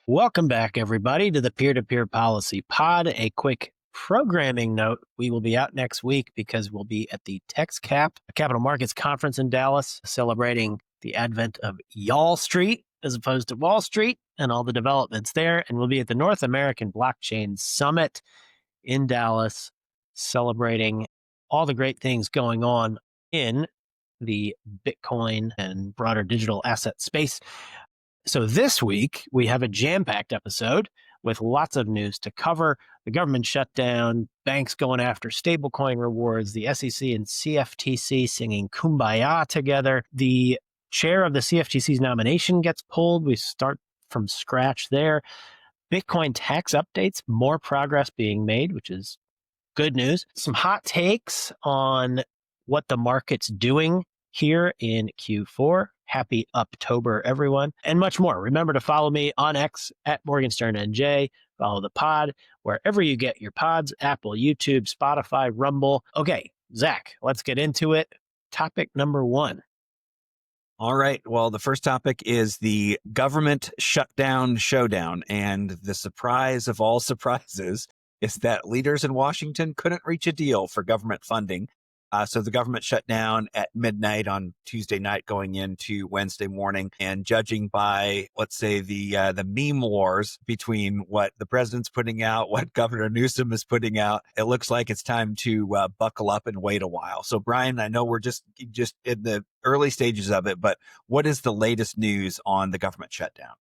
Welcome back, everybody, to the Peer-to-Peer Policy Pod. A quick programming note. We will be out next week because we'll be at the TexCap Capital Markets Conference in Dallas, celebrating the advent of Y'all Street as opposed to Wall Street and all the developments there. And we'll be at the North American Blockchain Summit in Dallas, celebrating all the great things going on in the Bitcoin and broader digital asset space. So this week, we have a jam-packed episode with lots of news to cover. The government shutdown, banks going after stablecoin rewards, the SEC and CFTC singing Kumbaya together. The chair of the CFTC's nomination gets pulled. We start from scratch there. Bitcoin tax updates, more progress being made, which is good news. Some hot takes on what the market's doing here in Q4. Happy Uptober, everyone, and much more. Remember to follow me on X at MorganSternNJ. Follow the pod wherever you get your pods, Apple, YouTube, Spotify, Rumble. Okay, Zach, let's get into it. Topic number one. All right. Well, the first topic is the government shutdown showdown. And the surprise of all surprises is that leaders in Washington couldn't reach a deal for government funding. So the government shut down at midnight on Tuesday night going into Wednesday morning. And judging by, let's say, the meme wars between what the president's putting out, what Governor Newsom is putting out, it looks like it's time to buckle up and wait a while. So, Brian, I know we're just in the early stages of it, but what is the latest news on the government shutdown?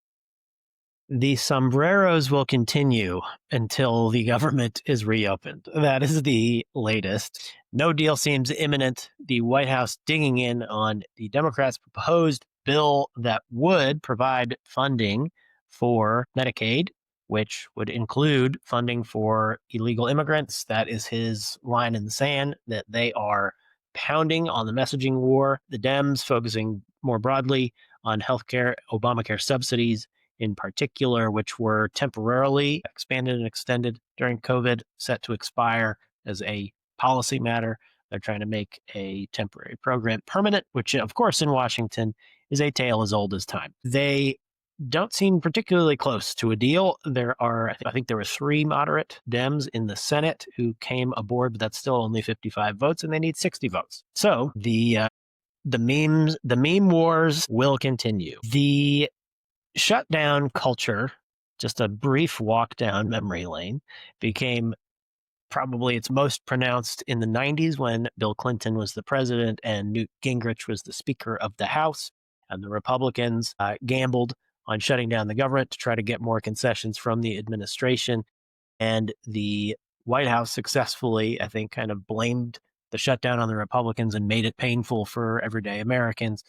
The sombreros will continue until the government is reopened. That is the latest. No deal seems imminent. The White House digging in on the Democrats' proposed bill that would provide funding for Medicaid, which would include funding for illegal immigrants. That is his line in the sand, that they are pounding on the messaging war. The Dems focusing more broadly on healthcare, Obamacare subsidies, in particular, which were temporarily expanded and extended during COVID, set to expire as a policy matter. They're trying to make a temporary program permanent, which, of course, in Washington is a tale as old as time. They don't seem particularly close to a deal. There are, I think there were 3 moderate Dems in the Senate who came aboard, but that's still only 55 votes, and they need 60 votes. So the meme wars will continue. The shutdown culture, just a brief walk down memory lane, became probably its most pronounced in the 90s when Bill Clinton was the president and Newt Gingrich was the Speaker of the House. And the Republicans gambled on shutting down the government to try to get more concessions from the administration. And the White House successfully, I think, kind of blamed the shutdown on the Republicans and made it painful for everyday Americans.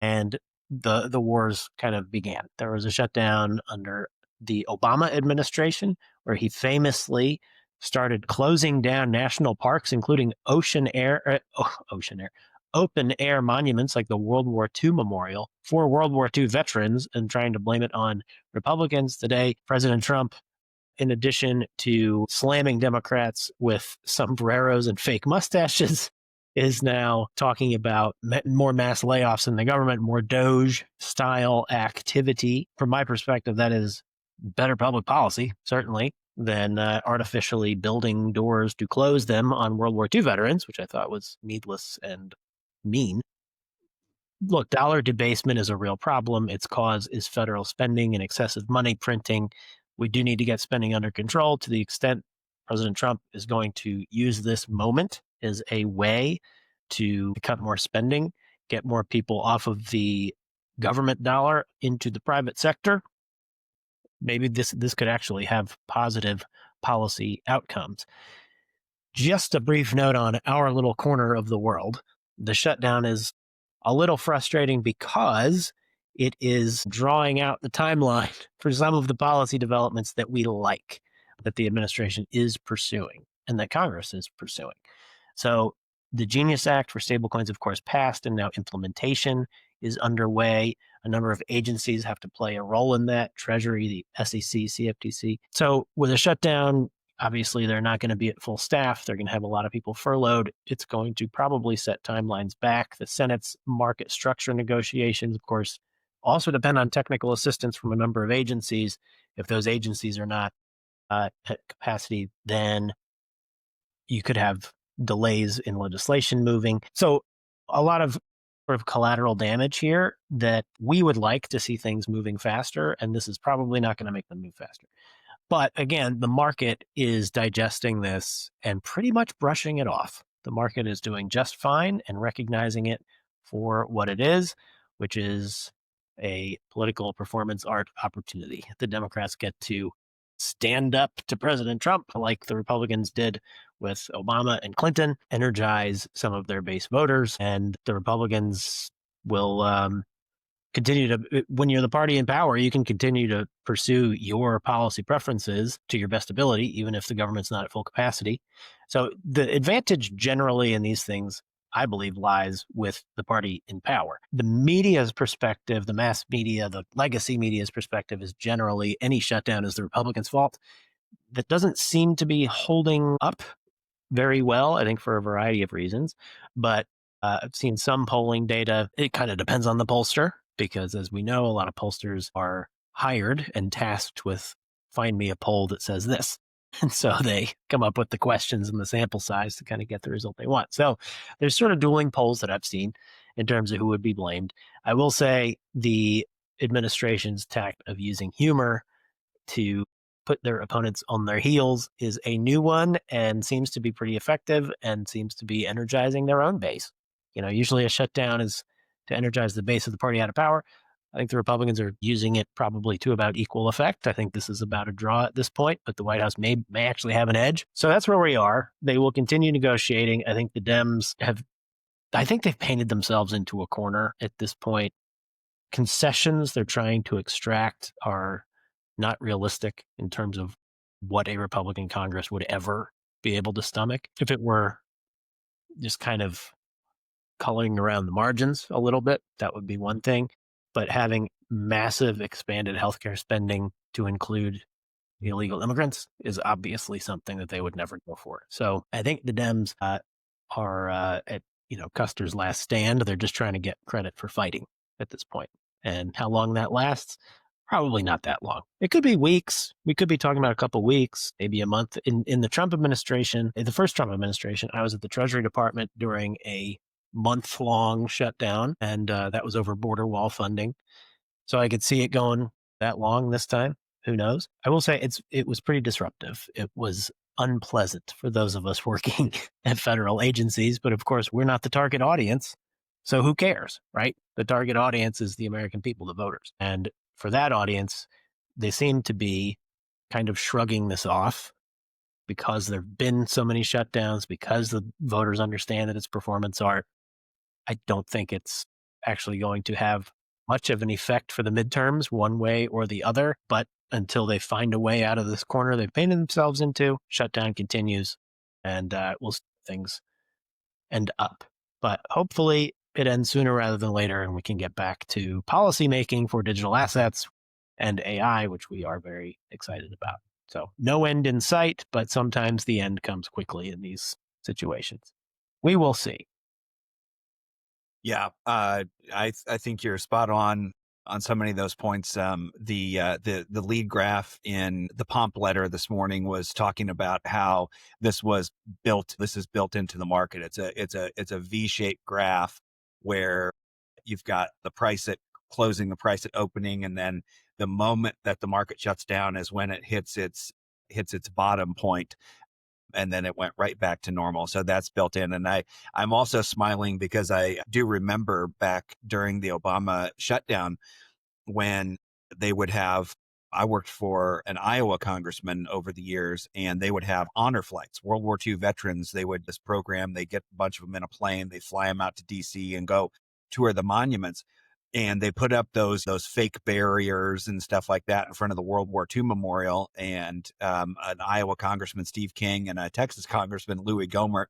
And the wars kind of began. There was a shutdown under the Obama administration where he famously started closing down national parks, including open air monuments like the World War II Memorial for World War II veterans, and trying to blame it on Republicans. Today, President Trump, in addition to slamming Democrats with sombreros and fake mustaches, is now talking about more mass layoffs in the government, more Doge-style activity. From my perspective, that is better public policy, certainly, than artificially building doors to close them on World War II veterans, which I thought was needless and mean. Look, dollar debasement is a real problem. Its cause is federal spending and excessive money printing. We do need to get spending under control. To the extent President Trump is going to use this moment as a way to cut more spending, get more people off of the government dollar into the private sector, maybe this could actually have positive policy outcomes. Just a brief note on our little corner of the world. The shutdown is a little frustrating because it is drawing out the timeline for some of the policy developments that we like, that the administration is pursuing and that Congress is pursuing. So the Genius Act for stablecoins, of course, passed, and now implementation is underway. A number of agencies have to play a role in that: Treasury, the SEC, CFTC. So with a shutdown, obviously they're not going to be at full staff. They're going to have a lot of people furloughed. It's going to probably set timelines back. The Senate's market structure negotiations, of course, also depend on technical assistance from a number of agencies. If those agencies are not at capacity, then you could have delays in legislation moving. So a lot of sort of collateral damage here that we would like to see things moving faster, and this is probably not going to make them move faster. But again, the market is digesting this and pretty much brushing it off. The market is doing just fine and recognizing it for what it is, which is a political performance art opportunity. The Democrats get to stand up to President Trump like the Republicans did with Obama and Clinton, energize some of their base voters, and the Republicans will continue to, when you're the party in power, you can continue to pursue your policy preferences to your best ability, even if the government's not at full capacity. So the advantage generally in these things, I believe, lies with the party in power. The media's perspective, the mass media, the legacy media's perspective is generally any shutdown is the Republicans' fault. That doesn't seem to be holding up very well, I think, for a variety of reasons. But I've seen some polling data. It kind of depends on the pollster, because as we know, a lot of pollsters are hired and tasked with find me a poll that says this. And so they come up with the questions and the sample size to kind of get the result they want. So there's sort of dueling polls that I've seen in terms of who would be blamed. I will say the administration's tact of using humor to put their opponents on their heels is a new one and seems to be pretty effective and seems to be energizing their own base. Usually a shutdown is to energize the base of the party out of power. I think the Republicans are using it probably to about equal effect. I think this is about a draw at this point, but the White House may actually have an edge. So that's where we are. They will continue negotiating. I think the Dems they've painted themselves into a corner at this point. Concessions they're trying to extract are not realistic in terms of what a Republican Congress would ever be able to stomach. If it were just kind of coloring around the margins a little bit, that would be one thing. But having massive expanded healthcare spending to include illegal immigrants is obviously something that they would never go for. So I think the Dems are at Custer's last stand. They're just trying to get credit for fighting at this point. And how long that lasts? Probably not that long. It could be weeks. We could be talking about a couple weeks, maybe a month. In the Trump administration, in the first Trump administration, I was at the Treasury Department during a month-long shutdown, and that was over border wall funding. So I could see it going that long this time. Who knows? I will say it was pretty disruptive. It was unpleasant for those of us working at federal agencies, but of course, we're not the target audience. So who cares, right? The target audience is the American people, the voters. And for that audience, they seem to be kind of shrugging this off because there have been so many shutdowns, because the voters understand that it's performance art. I don't think it's actually going to have much of an effect for the midterms one way or the other. But until they find a way out of this corner they've painted themselves into, shutdown continues, and we'll see things end up. But hopefully it ends sooner rather than later, and we can get back to policy making for digital assets and AI, which we are very excited about. So no end in sight, but sometimes the end comes quickly in these situations. We will see. Yeah, I think you're spot on so many of those points. The lead graph in the Pomp letter this morning was talking about how this is built into the market. It's a V-shaped graph where you've got the price at closing, the price at opening, and then the moment that the market shuts down is when it hits its bottom point. And then it went right back to normal. So that's built in. And I'm also smiling because I do remember back during the Obama shutdown when they would have, I worked for an Iowa congressman over the years, and they would have honor flights, World War II veterans. This program, they get a bunch of them in a plane, they fly them out to DC and go tour the monuments. And they put up those fake barriers and stuff like that in front of the World War II memorial. And an Iowa congressman, Steve King, and a Texas congressman, Louis Gohmert,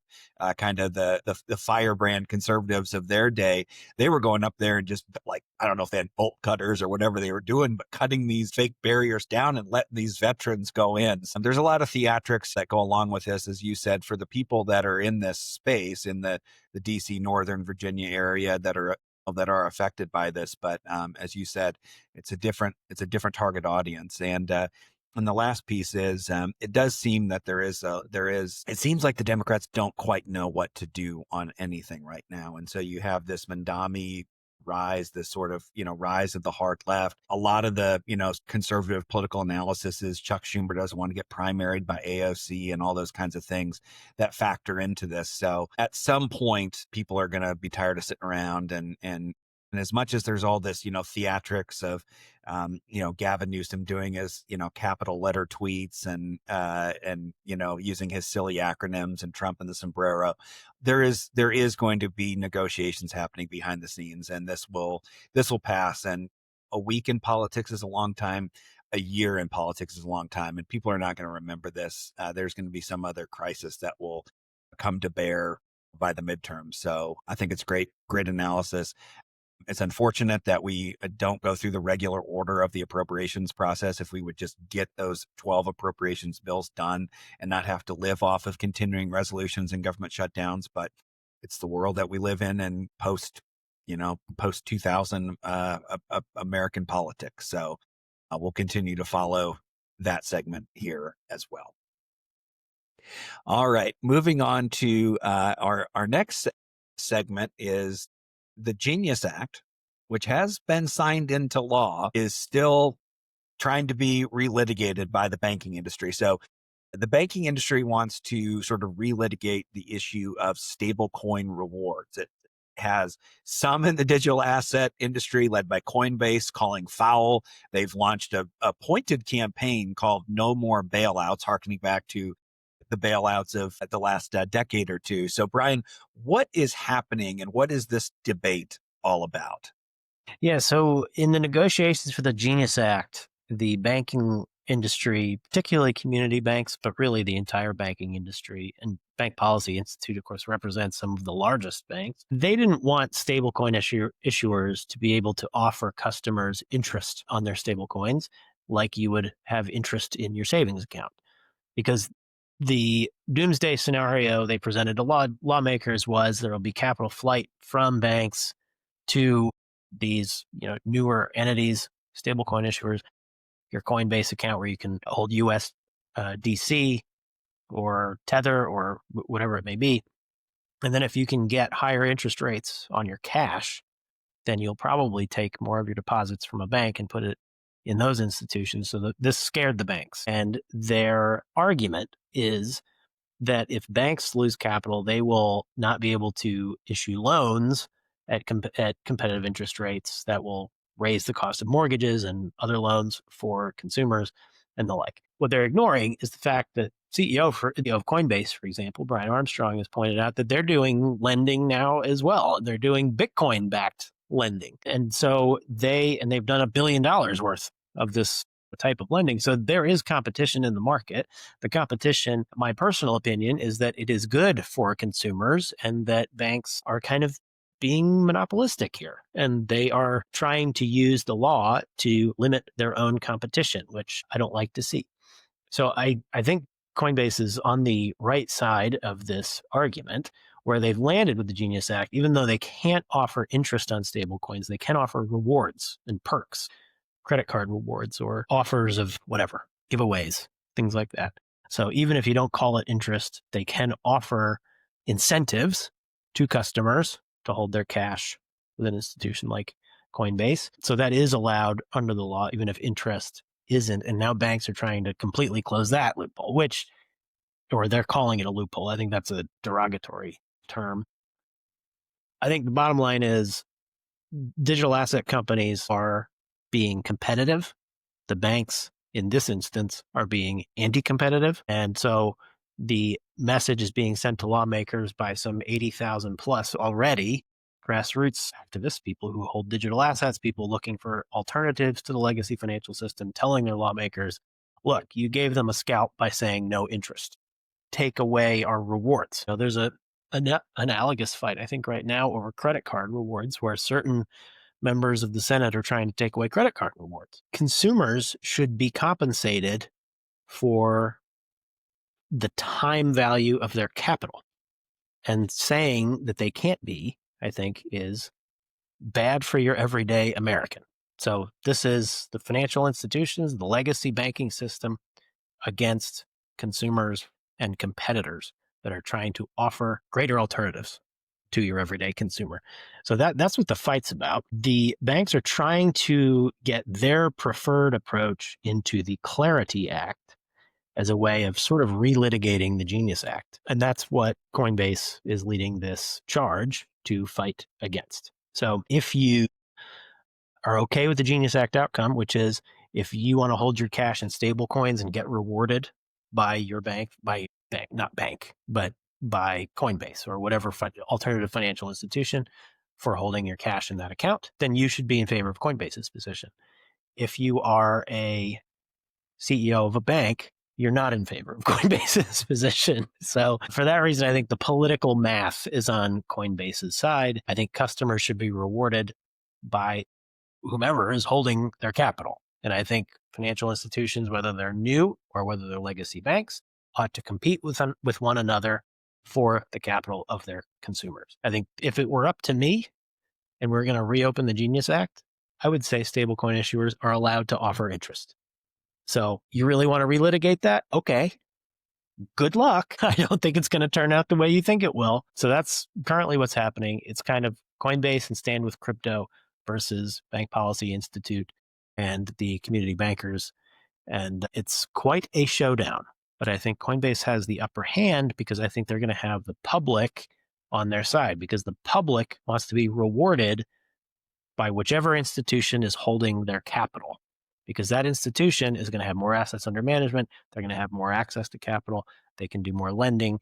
kind of the firebrand conservatives of their day, they were going up there and just I don't know if they had bolt cutters or whatever they were doing, but cutting these fake barriers down and letting these veterans go in. So there's a lot of theatrics that go along with this, as you said, for the people that are in this space in the DC, Northern Virginia area that are that are affected by this. But as you said, it's a different target audience. And the last piece is it does seem that it seems like the Democrats don't quite know what to do on anything right now. And so you have this Mandami rise, this sort of, rise of the hard left. A lot of the, conservative political analysis is Chuck Schumer doesn't want to get primaried by AOC and all those kinds of things that factor into this. So at some point, people are going to be tired of sitting around and as much as there's all this, theatrics of, Gavin Newsom doing his, capital letter tweets and using his silly acronyms and Trump and the sombrero, there is going to be negotiations happening behind the scenes, and this will pass. And a week in politics is a long time. A year in politics is a long time, and people are not going to remember this. There's going to be some other crisis that will come to bear by the midterms. So I think it's great analysis. It's unfortunate that we don't go through the regular order of the appropriations process. If we would just get those 12 appropriations bills done and not have to live off of continuing resolutions and government shutdowns, but it's the world that we live in and post 2000 American politics. So we'll continue to follow that segment here as well. All right, moving on to our next segment is the Genius Act, which has been signed into law, is still trying to be relitigated by the banking industry. So the banking industry wants to sort of relitigate the issue of stablecoin rewards. It has some in the digital asset industry led by Coinbase calling foul. They've launched a pointed campaign called No More Bailouts, harkening back to the bailouts of the last decade or two. So, Brian, what is happening and what is this debate all about? Yeah, so in the negotiations for the Genius Act, the banking industry, particularly community banks, but really the entire banking industry, and Bank Policy Institute, of course, represents some of the largest banks. They didn't want stablecoin issuers to be able to offer customers interest on their stablecoins like you would have interest in your savings account, because the doomsday scenario they presented to lawmakers was there will be capital flight from banks to these newer entities, stablecoin issuers, your Coinbase account where you can hold USDC or Tether or whatever it may be. And then if you can get higher interest rates on your cash, then you'll probably take more of your deposits from a bank and put it in those institutions. So this scared the banks. And their argument is that if banks lose capital, they will not be able to issue loans at competitive interest rates that will raise the cost of mortgages and other loans for consumers and the like. What they're ignoring is the fact that CEO of Coinbase, for example, Brian Armstrong, has pointed out that they're doing lending now as well. They're doing Bitcoin-backed lending. And so they've done $1 billion worth of this type of lending. So there is competition in the market. The competition, my personal opinion, is that it is good for consumers and that banks are kind of being monopolistic here. And they are trying to use the law to limit their own competition, which I don't like to see. So I think Coinbase is on the right side of this argument, where they've landed with the Genius Act. Even though they can't offer interest on stablecoins, they can offer rewards and perks, credit card rewards or offers of whatever, giveaways, things like that. So even if you don't call it interest, they can offer incentives to customers to hold their cash with an institution like Coinbase. So that is allowed under the law, even if interest isn't. And now banks are trying to completely close that loophole, or they're calling it a loophole. I think that's a derogatory term. I think the bottom line is digital asset companies are being competitive. The banks, in this instance, are being anti-competitive. And so the message is being sent to lawmakers by some 80,000 plus already grassroots activists, people who hold digital assets, people looking for alternatives to the legacy financial system, telling their lawmakers, look, you gave them a scalp by saying no interest. Take away our rewards. Now, there's an analogous fight, I think, right now over credit card rewards, where certain members of the Senate are trying to take away credit card rewards. Consumers should be compensated for the time value of their capital. And saying that they can't be, I think, is bad for your everyday American. So this is the financial institutions, the legacy banking system against consumers and competitors that are trying to offer greater alternatives to your everyday consumer. So that's what the fight's about. The banks are trying to get their preferred approach into the Clarity Act as a way of sort of relitigating the Genius Act. And that's what Coinbase is leading this charge to fight against. So if you are okay with the Genius Act outcome, which is if you want to hold your cash in stable coins and get rewarded by your bank, not bank, but by Coinbase or whatever alternative financial institution for holding your cash in that account, then you should be in favor of Coinbase's position. If you are a CEO of a bank, you're not in favor of Coinbase's position. So for that reason, I think the political math is on Coinbase's side. I think customers should be rewarded by whomever is holding their capital. And I think financial institutions, whether they're new or whether they're legacy banks, ought to compete with one another for the capital of their consumers. I think if it were up to me and we're going to reopen the Genius Act, I would say stablecoin issuers are allowed to offer interest. So you really want to relitigate that? Okay. Good luck. I don't think it's going to turn out the way you think it will. So that's currently what's happening. It's kind of Coinbase and Stand with Crypto versus Bank Policy Institute and the community bankers. And it's quite a showdown. But I think Coinbase has the upper hand because I think they're going to have the public on their side, because the public wants to be rewarded by whichever institution is holding their capital, because that institution is going to have more assets under management. They're going to have more access to capital. They can do more lending.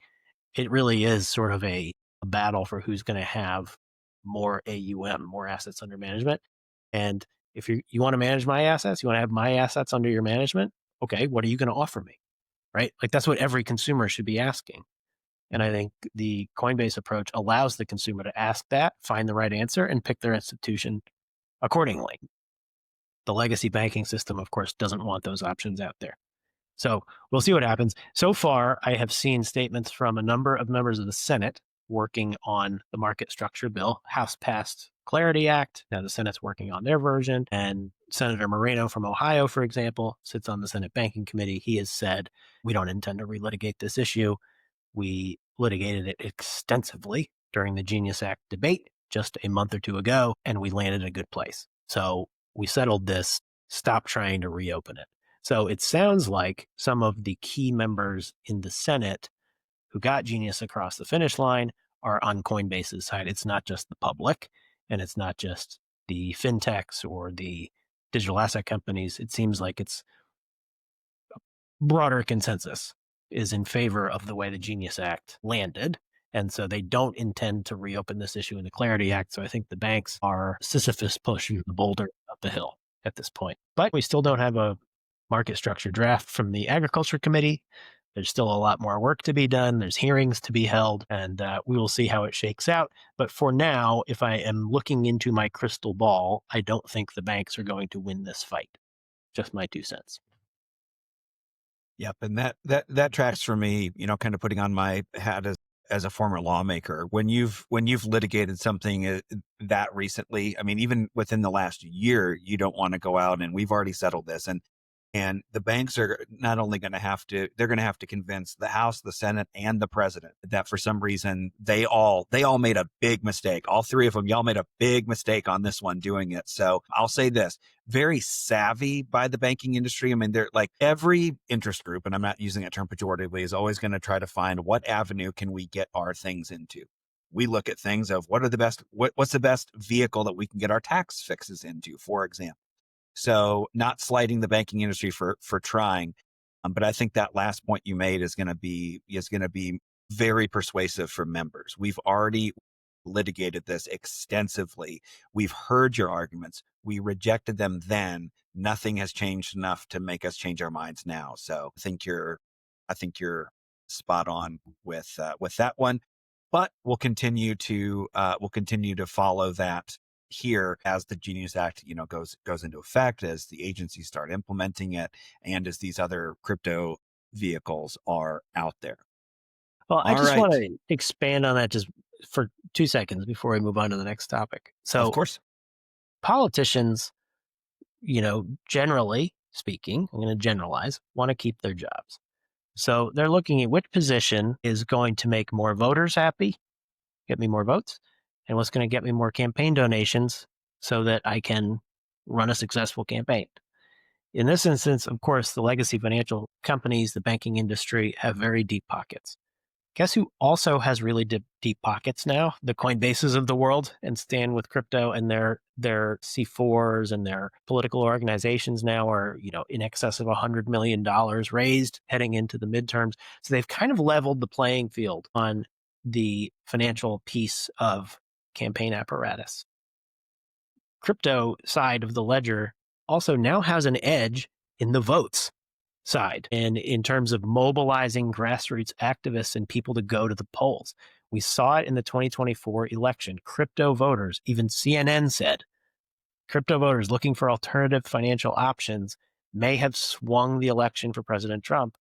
It really is sort of a battle for who's going to have more AUM, more assets under management. And if you want to manage my assets, you want to have my assets under your management, okay, what are you going to offer me? Right? Like that's what every consumer should be asking. And I think the Coinbase approach allows the consumer to ask that, find the right answer, and pick their institution accordingly. The legacy banking system, of course, doesn't want those options out there. So we'll see what happens. So far, I have seen statements from a number of members of the Senate working on the market structure bill. House passed Clarity Act. Now the Senate's working on their version. And Senator Moreno from Ohio, for example, sits on the Senate Banking Committee. He has said, we don't intend to relitigate this issue. We litigated it extensively during the Genius Act debate just a month or two ago, and we landed in a good place. So we settled this. Stop trying to reopen it. So it sounds like some of the key members in the Senate who got Genius across the finish line are on Coinbase's side. It's not just the public, and it's not just the fintechs or the digital asset companies. It seems like it's a broader consensus is in favor of the way the Genius Act landed. And so they don't intend to reopen this issue in the Clarity Act. So I think the banks are Sisyphus pushing the boulder up the hill at this point. But we still don't have a market structure draft from the Agriculture Committee. There's still a lot more work to be done. There's hearings to be held, and we will see how it shakes out. But for now, if I am looking into my crystal ball, I don't think the banks are going to win this fight. Just my 2 cents. Yep, and that tracks for me. Kind of putting on my hat as a former lawmaker. When you've litigated something that recently, I mean, even within the last year, you don't want to go out and we've already settled this. And the banks are not only going to have to, they're going to have to convince the House, the Senate, and the president that for some reason they all made a big mistake. All 3 of them, y'all made a big mistake on this one doing it. So I'll say this, very savvy by the banking industry. I mean, they're like every interest group, and I'm not using that term pejoratively, is always going to try to find what avenue can we get our things into. We look at things of what's the best vehicle that we can get our tax fixes into, for example. So not slighting the banking industry for trying. But I think that last point you made is going to be very persuasive for members. We've already litigated this extensively. We've heard your arguments. We rejected them then. Nothing has changed enough to make us change our minds now. So I think you're spot on with that one. But we'll continue to follow that here as the Genius Act, goes into effect, as the agencies start implementing it, and as these other crypto vehicles are out there. Well, I just want to expand on that just for 2 seconds before we move on to the next topic. So of course, Politicians, generally speaking, I'm going to generalize, want to keep their jobs. So they're looking at which position is going to make more voters happy, get me more votes, and what's going to get me more campaign donations so that I can run a successful campaign. In this instance, of course, the legacy financial companies, the banking industry have very deep pockets. Guess who also has really deep pockets now? The Coinbases of the world and stand with crypto, and their C4s and their political organizations now are, in excess of $100 million raised heading into the midterms. So they've kind of leveled the playing field on the financial piece of campaign apparatus. Crypto side of the ledger also now has an edge in the votes side and in terms of mobilizing grassroots activists and people to go to the polls. We saw it in the 2024 election. Crypto voters, even CNN said, crypto voters looking for alternative financial options may have swung the election for President Trump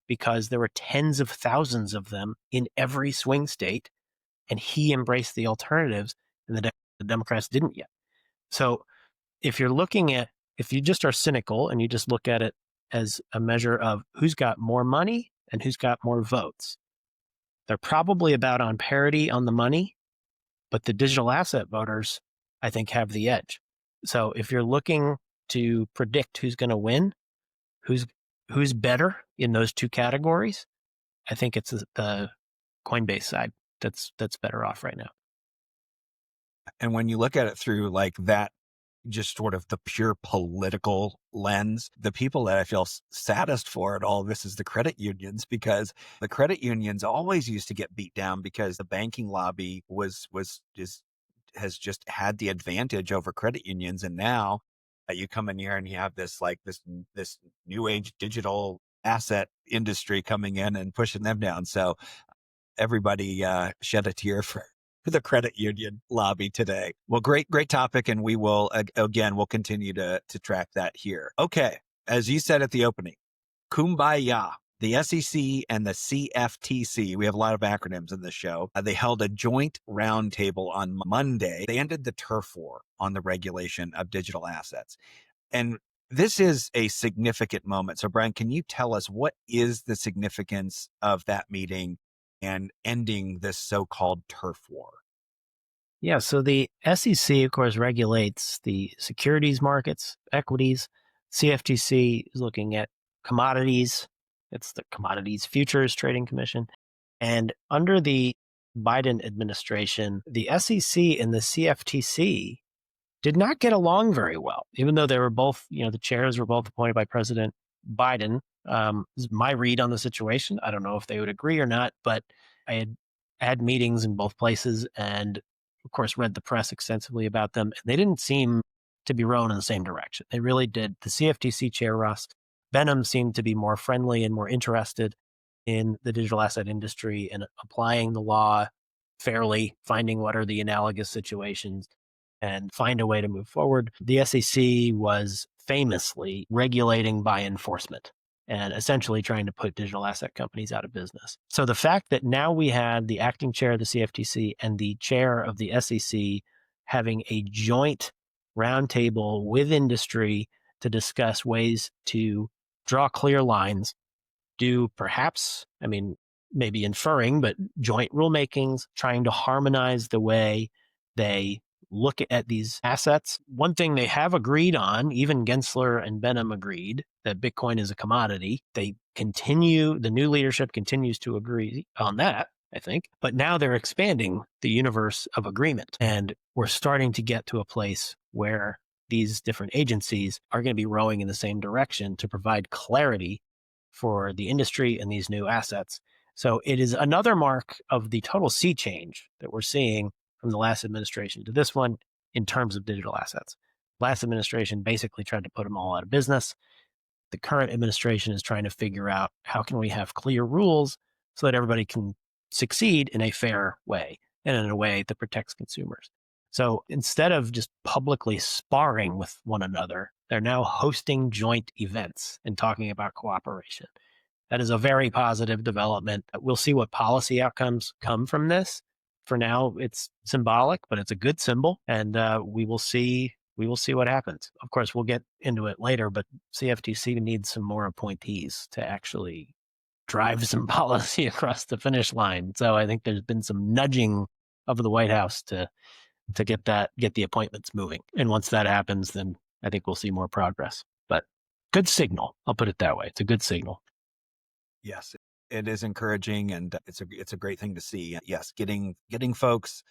because there were tens of thousands of them in every swing state, and he embraced the alternatives, and the Democrats didn't yet. So if you just are cynical and you just look at it as a measure of who's got more money and who's got more votes, they're probably about on parity on the money, but the digital asset voters, I think, have the edge. So if you're looking to predict who's going to win, who's better in those two categories, I think it's the Coinbase side that's better off right now. And when you look at it through like that, just sort of the pure political lens, the people that I feel saddest for at all of this is the credit unions, because the credit unions always used to get beat down because the banking lobby has just had the advantage over credit unions. And now you come in here and you have this new age digital asset industry coming in and pushing them down. So everybody shed a tear for the credit union lobby today. Well, great topic. And we will, again, we'll continue to track that here. Okay. As you said at the opening, Kumbaya, the SEC and the CFTC, we have a lot of acronyms in this show. They held a joint roundtable on Monday. They ended the turf war on the regulation of digital assets. And this is a significant moment. So Brian, can you tell us what is the significance of that meeting and ending this so-called turf war? Yeah, so the SEC, of course, regulates the securities markets, equities. CFTC is looking at commodities. It's the Commodities Futures Trading Commission. And under the Biden administration, the SEC and the CFTC did not get along very well, even though they were both, the chairs were both appointed by President Biden. This is my read on the situation. I don't know if they would agree or not, but I had meetings in both places and, of course, read the press extensively about them. And they didn't seem to be rowing in the same direction. They really did. The CFTC chair, Ross Benham, seemed to be more friendly and more interested in the digital asset industry and applying the law fairly, finding what are the analogous situations and find a way to move forward. The SEC was famously regulating by enforcement and essentially trying to put digital asset companies out of business. So the fact that now we had the acting chair of the CFTC and the chair of the SEC having a joint roundtable with industry to discuss ways to draw clear lines, do perhaps, maybe inferring, but joint rulemakings, trying to harmonize the way they look at these assets. One thing they have agreed on, even Gensler and Benham agreed, that Bitcoin is a commodity. The new leadership continues to agree on that, I think. But now they're expanding the universe of agreement. And we're starting to get to a place where these different agencies are going to be rowing in the same direction to provide clarity for the industry and these new assets. So it is another mark of the total sea change that we're seeing from the last administration to this one in terms of digital assets. Last administration basically tried to put them all out of business. The current administration is trying to figure out how can we have clear rules so that everybody can succeed in a fair way and in a way that protects consumers. So instead of just publicly sparring with one another, they're now hosting joint events and talking about cooperation. That is a very positive development. We'll see what policy outcomes come from this. For now, it's symbolic, but it's a good symbol. And we will see we will see what happens. Of course, we'll get into it later, but CFTC needs some more appointees to actually drive some policy across the finish line. So I think there's been some nudging of the White House to get the appointments moving. And once that happens, then I think we'll see more progress. But good signal. I'll put it that way. It's a good signal. Yes, it is encouraging, and it's a great thing to see. Yes, getting folks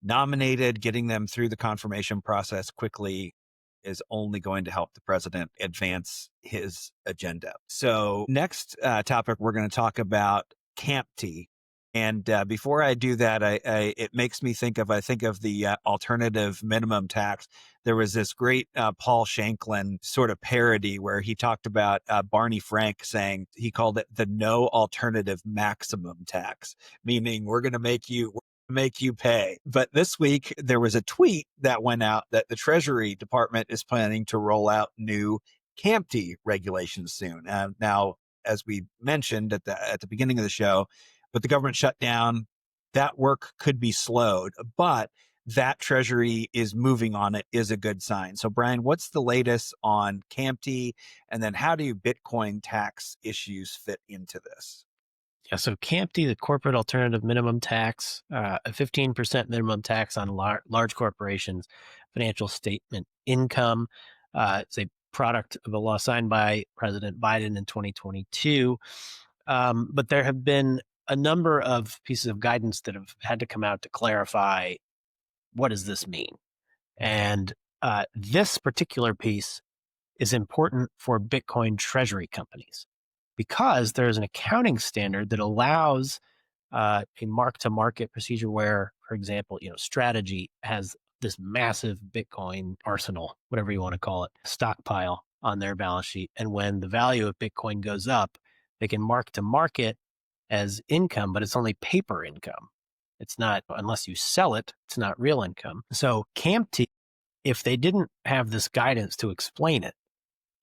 nominated, getting them through the confirmation process quickly is only going to help the president advance his agenda. So next topic, we're going to talk about CAMT. And before I do that, it makes me think of the alternative minimum tax. There was this great Paul Shanklin sort of parody where he talked about Barney Frank saying, he called it the no alternative maximum tax, meaning we're going to make you pay. But this week, there was a tweet that went out that the Treasury Department is planning to roll out new CAMT regulations soon. Now, as we mentioned at the beginning of the show, with the government shutdown, that work could be slowed, but that Treasury is moving on it is a good sign. So, Brian, what's the latest on CAMT, and then how do Bitcoin tax issues fit into this? Yeah, so CAMT, the corporate alternative minimum tax, a 15% minimum tax on large corporations' financial statement income. It's a product of a law signed by President Biden in 2022. But there have been a number of pieces of guidance that have had to come out to clarify what does this mean. And this particular piece is important for Bitcoin treasury companies because there's an accounting standard that allows a mark-to-market procedure where, for example, Strategy has this massive Bitcoin arsenal, whatever you want to call it, stockpile on their balance sheet. And when the value of Bitcoin goes up, they can mark to market as income, but it's only paper income. It's not, unless you sell it, it's not real income. So CAMT, if they didn't have this guidance to explain it,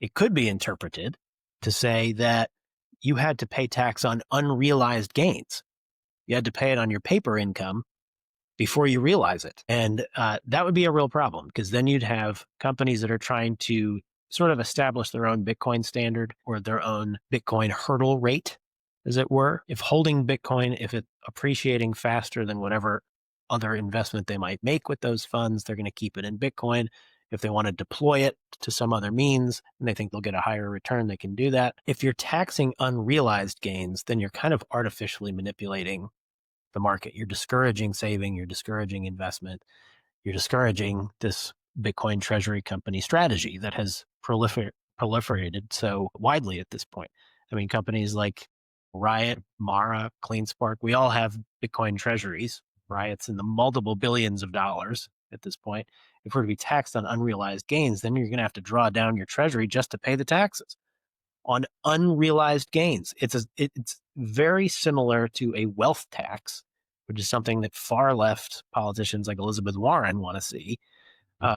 it could be interpreted to say that you had to pay tax on unrealized gains. You had to pay it on your paper income before you realize it. And that would be a real problem because then you'd have companies that are trying to sort of establish their own Bitcoin standard or their own Bitcoin hurdle rate, as it were. If holding Bitcoin, if it's appreciating faster than whatever other investment they might make with those funds, they're going to keep it in Bitcoin. If they want to deploy it to some other means and they think they'll get a higher return, they can do that. If you're taxing unrealized gains, then you're kind of artificially manipulating the market. You're discouraging saving, you're discouraging investment, you're discouraging this Bitcoin treasury company strategy that has proliferated so widely at this point. I mean, companies like Riot, Mara, CleanSpark, we all have Bitcoin treasuries. Riot's in the multiple billions of dollars at this point. If we're to be taxed on unrealized gains, then you're going to have to draw down your treasury just to pay the taxes on unrealized gains. It's very similar to a wealth tax, which is something that far left politicians like Elizabeth Warren want to see.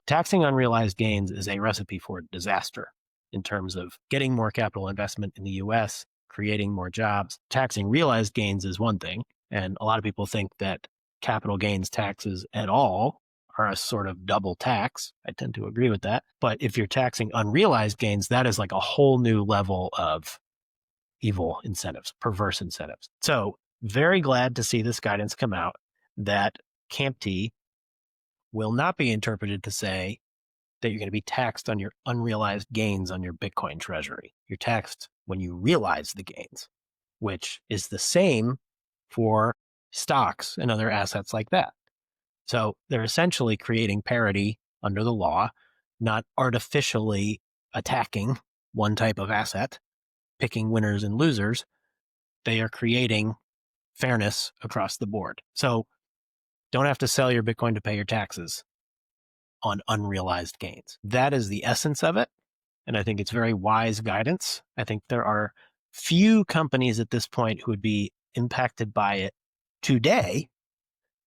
Taxing unrealized gains is a recipe for disaster in terms of getting more capital investment in the U.S., creating more jobs. Taxing realized gains is one thing, and a lot of people think that capital gains taxes at all are a sort of double tax. I tend to agree with that. But if you're taxing unrealized gains, that is like a whole new level of evil incentives, perverse incentives. So very glad to see this guidance come out that CAMT will not be interpreted to say that you're going to be taxed on your unrealized gains on your Bitcoin treasury. You're taxed when you realize the gains, which is the same for stocks and other assets like that. So they're essentially creating parity under the law, not artificially attacking one type of asset, picking winners and losers. They are creating fairness across the board. So don't have to sell your Bitcoin to pay your taxes on unrealized gains. That is the essence of it. And I think it's very wise guidance. I think there are few companies at this point who would be impacted by it today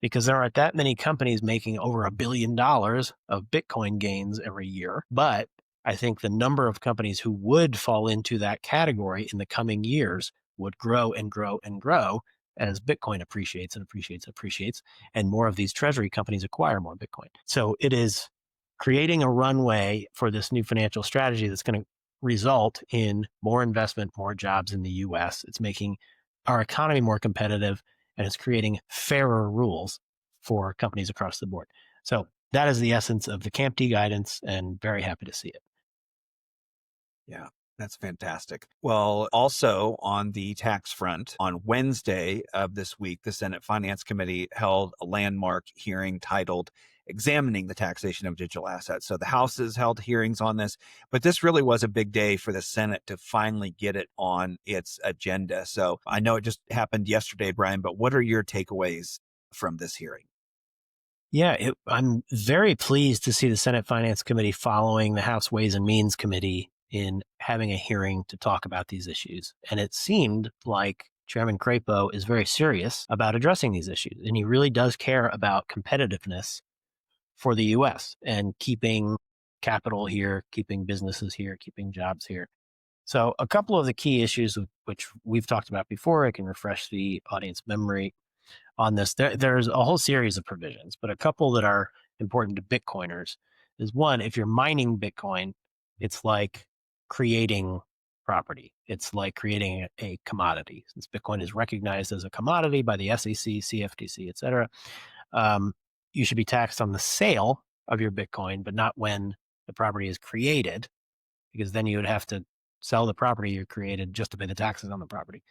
because there aren't that many companies making over $1 billion of Bitcoin gains every year. But I think the number of companies who would fall into that category in the coming years would grow and grow and grow as Bitcoin appreciates and appreciates and appreciates, and more of these treasury companies acquire more Bitcoin. So it is creating a runway for this new financial strategy that's going to result in more investment, more jobs in the US. It's making our economy more competitive, and it's creating fairer rules for companies across the board. So that is the essence of the CAMT guidance, and very happy to see it. Yeah, that's fantastic. Well, also on the tax front, on Wednesday of this week, the Senate Finance Committee held a landmark hearing titled Examining the Taxation of Digital Assets. So the House has held hearings on this, but this really was a big day for the Senate to finally get it on its agenda. So I know it just happened yesterday, Brian, but what are your takeaways from this hearing? Yeah, I'm very pleased to see the Senate Finance Committee following the House Ways and Means Committee in having a hearing to talk about these issues. And it seemed like Chairman Crapo is very serious about addressing these issues. And he really does care about competitiveness for the US and keeping capital here, keeping businesses here, keeping jobs here. So a couple of the key issues which we've talked about before, I can refresh the audience memory on this. There's a whole series of provisions, but a couple that are important to Bitcoiners is one, if you're mining Bitcoin, it's like creating property. It's like creating a commodity. Since Bitcoin is recognized as a commodity by the SEC, CFTC, et cetera, you should be taxed on the sale of your Bitcoin, but not when the property is created, because then you would have to sell the property you created just to pay the taxes on the property.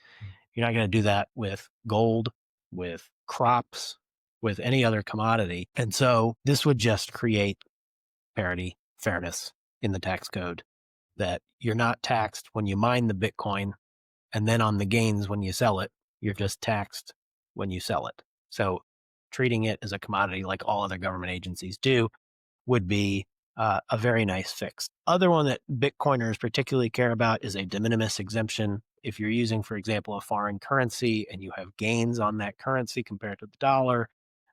You're not going to do that with gold, with crops, with any other commodity. And so this would just create parity, fairness in the tax code, that you're not taxed when you mine the Bitcoin and then on the gains when you sell it. You're just taxed when you sell it. So treating it as a commodity like all other government agencies do would be a very nice fix. Other one that Bitcoiners particularly care about is a de minimis exemption. If you're using, for example, a foreign currency and you have gains on that currency compared to the dollar,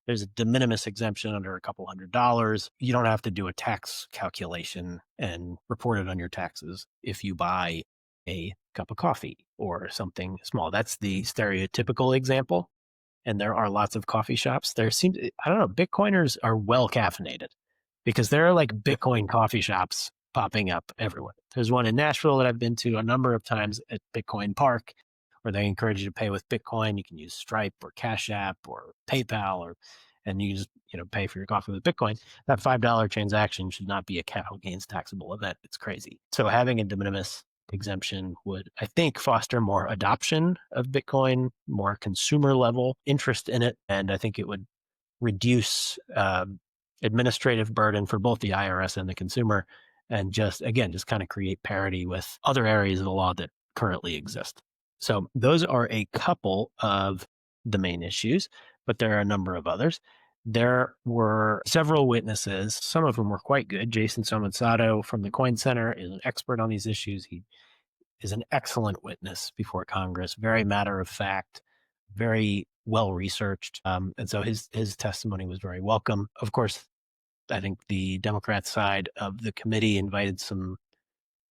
there's a de minimis exemption under a couple $100. You don't have to do a tax calculation and report it on your taxes if you buy a cup of coffee or something small. That's the stereotypical example. And there are lots of coffee shops. I don't know, Bitcoiners are well caffeinated, because there are like Bitcoin coffee shops popping up everywhere. There's one in Nashville that I've been to a number of times at Bitcoin Park, where they encourage you to pay with Bitcoin. You can use Stripe or Cash App or PayPal, and you just pay for your coffee with Bitcoin. That $5 transaction should not be a capital gains taxable event. It's crazy. So having a de minimis exemption would, I think, foster more adoption of Bitcoin, more consumer level interest in it, and I think it would reduce administrative burden for both the IRS and the consumer, and just kind of create parity with other areas of the law that currently exist. So those are a couple of the main issues, but there are a number of others. There were several witnesses. Some of them were quite good. Jason Somonsato from the Coin Center is an expert on these issues. He is an excellent witness before Congress, very matter of fact, very well researched. And so his testimony was very welcome. Of course, I think the Democrat side of the committee invited some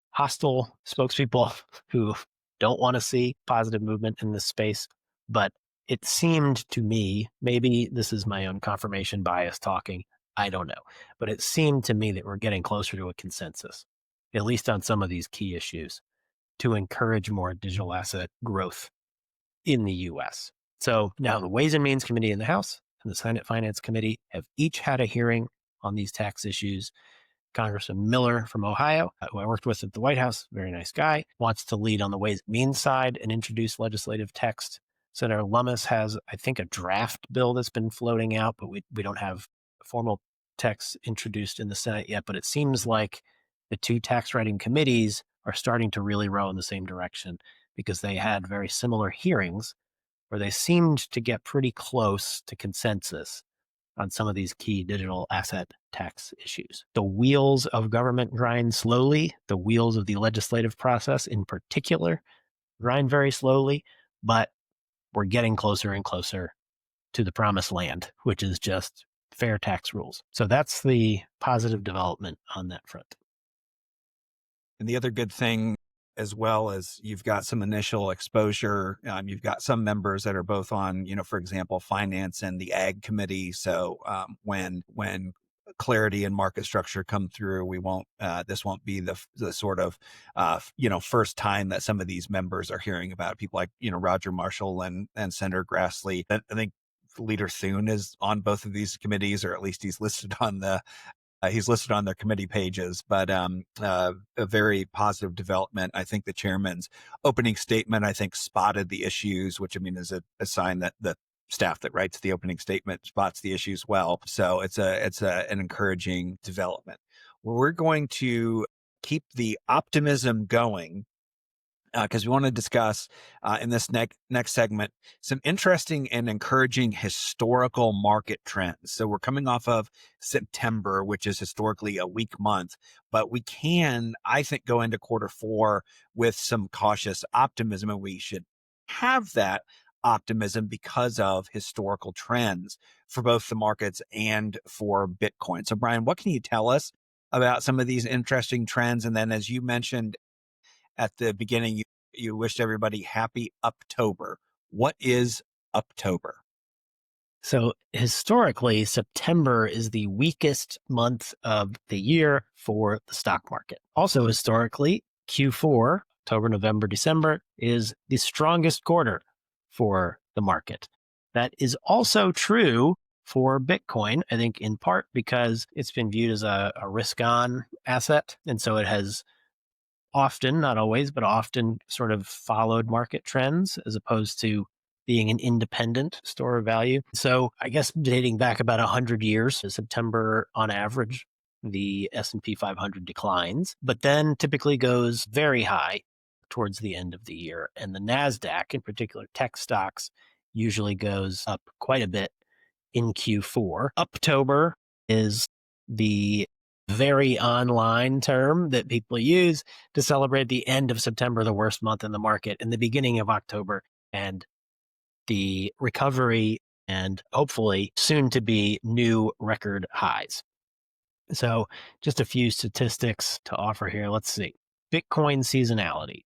hostile spokespeople who don't want to see positive movement in this space. But it seemed to me, maybe this is my own confirmation bias talking, I don't know, but it seemed to me that we're getting closer to a consensus, at least on some of these key issues, to encourage more digital asset growth in the US. So now the Ways and Means Committee in the House and the Senate Finance Committee have each had a hearing on these tax issues. Congressman Miller from Ohio, who I worked with at the White House, very nice guy, wants to lead on the Ways and Means side and introduce legislative text. Senator Lummis has, I think, a draft bill that's been floating out, but we don't have formal text introduced in the Senate yet. But it seems like the two tax writing committees are starting to really row in the same direction, because they had very similar hearings where they seemed to get pretty close to consensus on some of these key digital asset tax issues. The wheels of government grind slowly. The wheels of the legislative process in particular grind very slowly, but we're getting closer and closer to the promised land, which is just fair tax rules. So that's the positive development on that front. And the other good thing, as well as you've got some initial exposure, you've got some members that are both on, for example, finance and the ag committee. So when clarity and market structure come through, we won't. This won't be the sort of first time that some of these members are hearing about it. People like Roger Marshall and Senator Grassley. I think Leader Thune is on both of these committees, or at least he's listed on their committee pages. But a very positive development. I think the chairman's opening statement, I think, spotted the issues, which I mean is a sign that the staff that writes the opening statement spots the issues well. So it's an encouraging development. We're going to keep the optimism going, because we want to discuss in this next segment some interesting and encouraging historical market trends. So we're coming off of September, which is historically a weak month, but we can, I think, go into quarter four with some cautious optimism, and we should have that optimism because of historical trends for both the markets and for Bitcoin. So Brian, what can you tell us about some of these interesting trends? And then, as you mentioned at the beginning, you wished everybody happy Uptober. What is Uptober? So historically, September is the weakest month of the year for the stock market. Also historically, Q4, October, November, December, is the strongest quarter for the market. That is also true for Bitcoin, I think in part because it's been viewed as a risk-on asset. And so it has often, not always, but often sort of followed market trends as opposed to being an independent store of value. So I guess dating back about 100 years, September on average, the S&P 500 declines, but then typically goes very high towards the end of the year. And the NASDAQ, in particular tech stocks, usually goes up quite a bit in Q4. Uptober is the very online term that people use to celebrate the end of September, the worst month in the market, and the beginning of October, and the recovery and hopefully soon to be new record highs. So just a few statistics to offer here. Let's see. Bitcoin seasonality.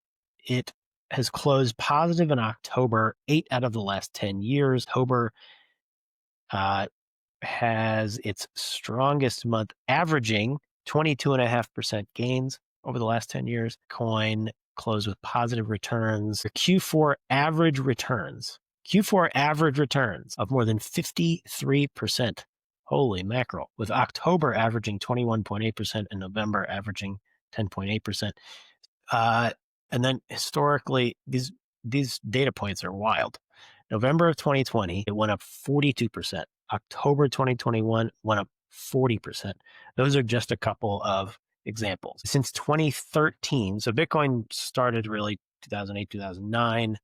It has closed positive in October, 8 out of the last 10 years. October has its strongest month, averaging 22.5% gains over the last 10 years. Coin closed with positive returns. The Q4 average returns of more than 53%. Holy mackerel. With October averaging 21.8% and November averaging 10.8%. And then historically, these data points are wild. November of 2020, it went up 42%. October 2021 went up 40%. Those are just a couple of examples. Since 2013, so Bitcoin started really 2008, 2009,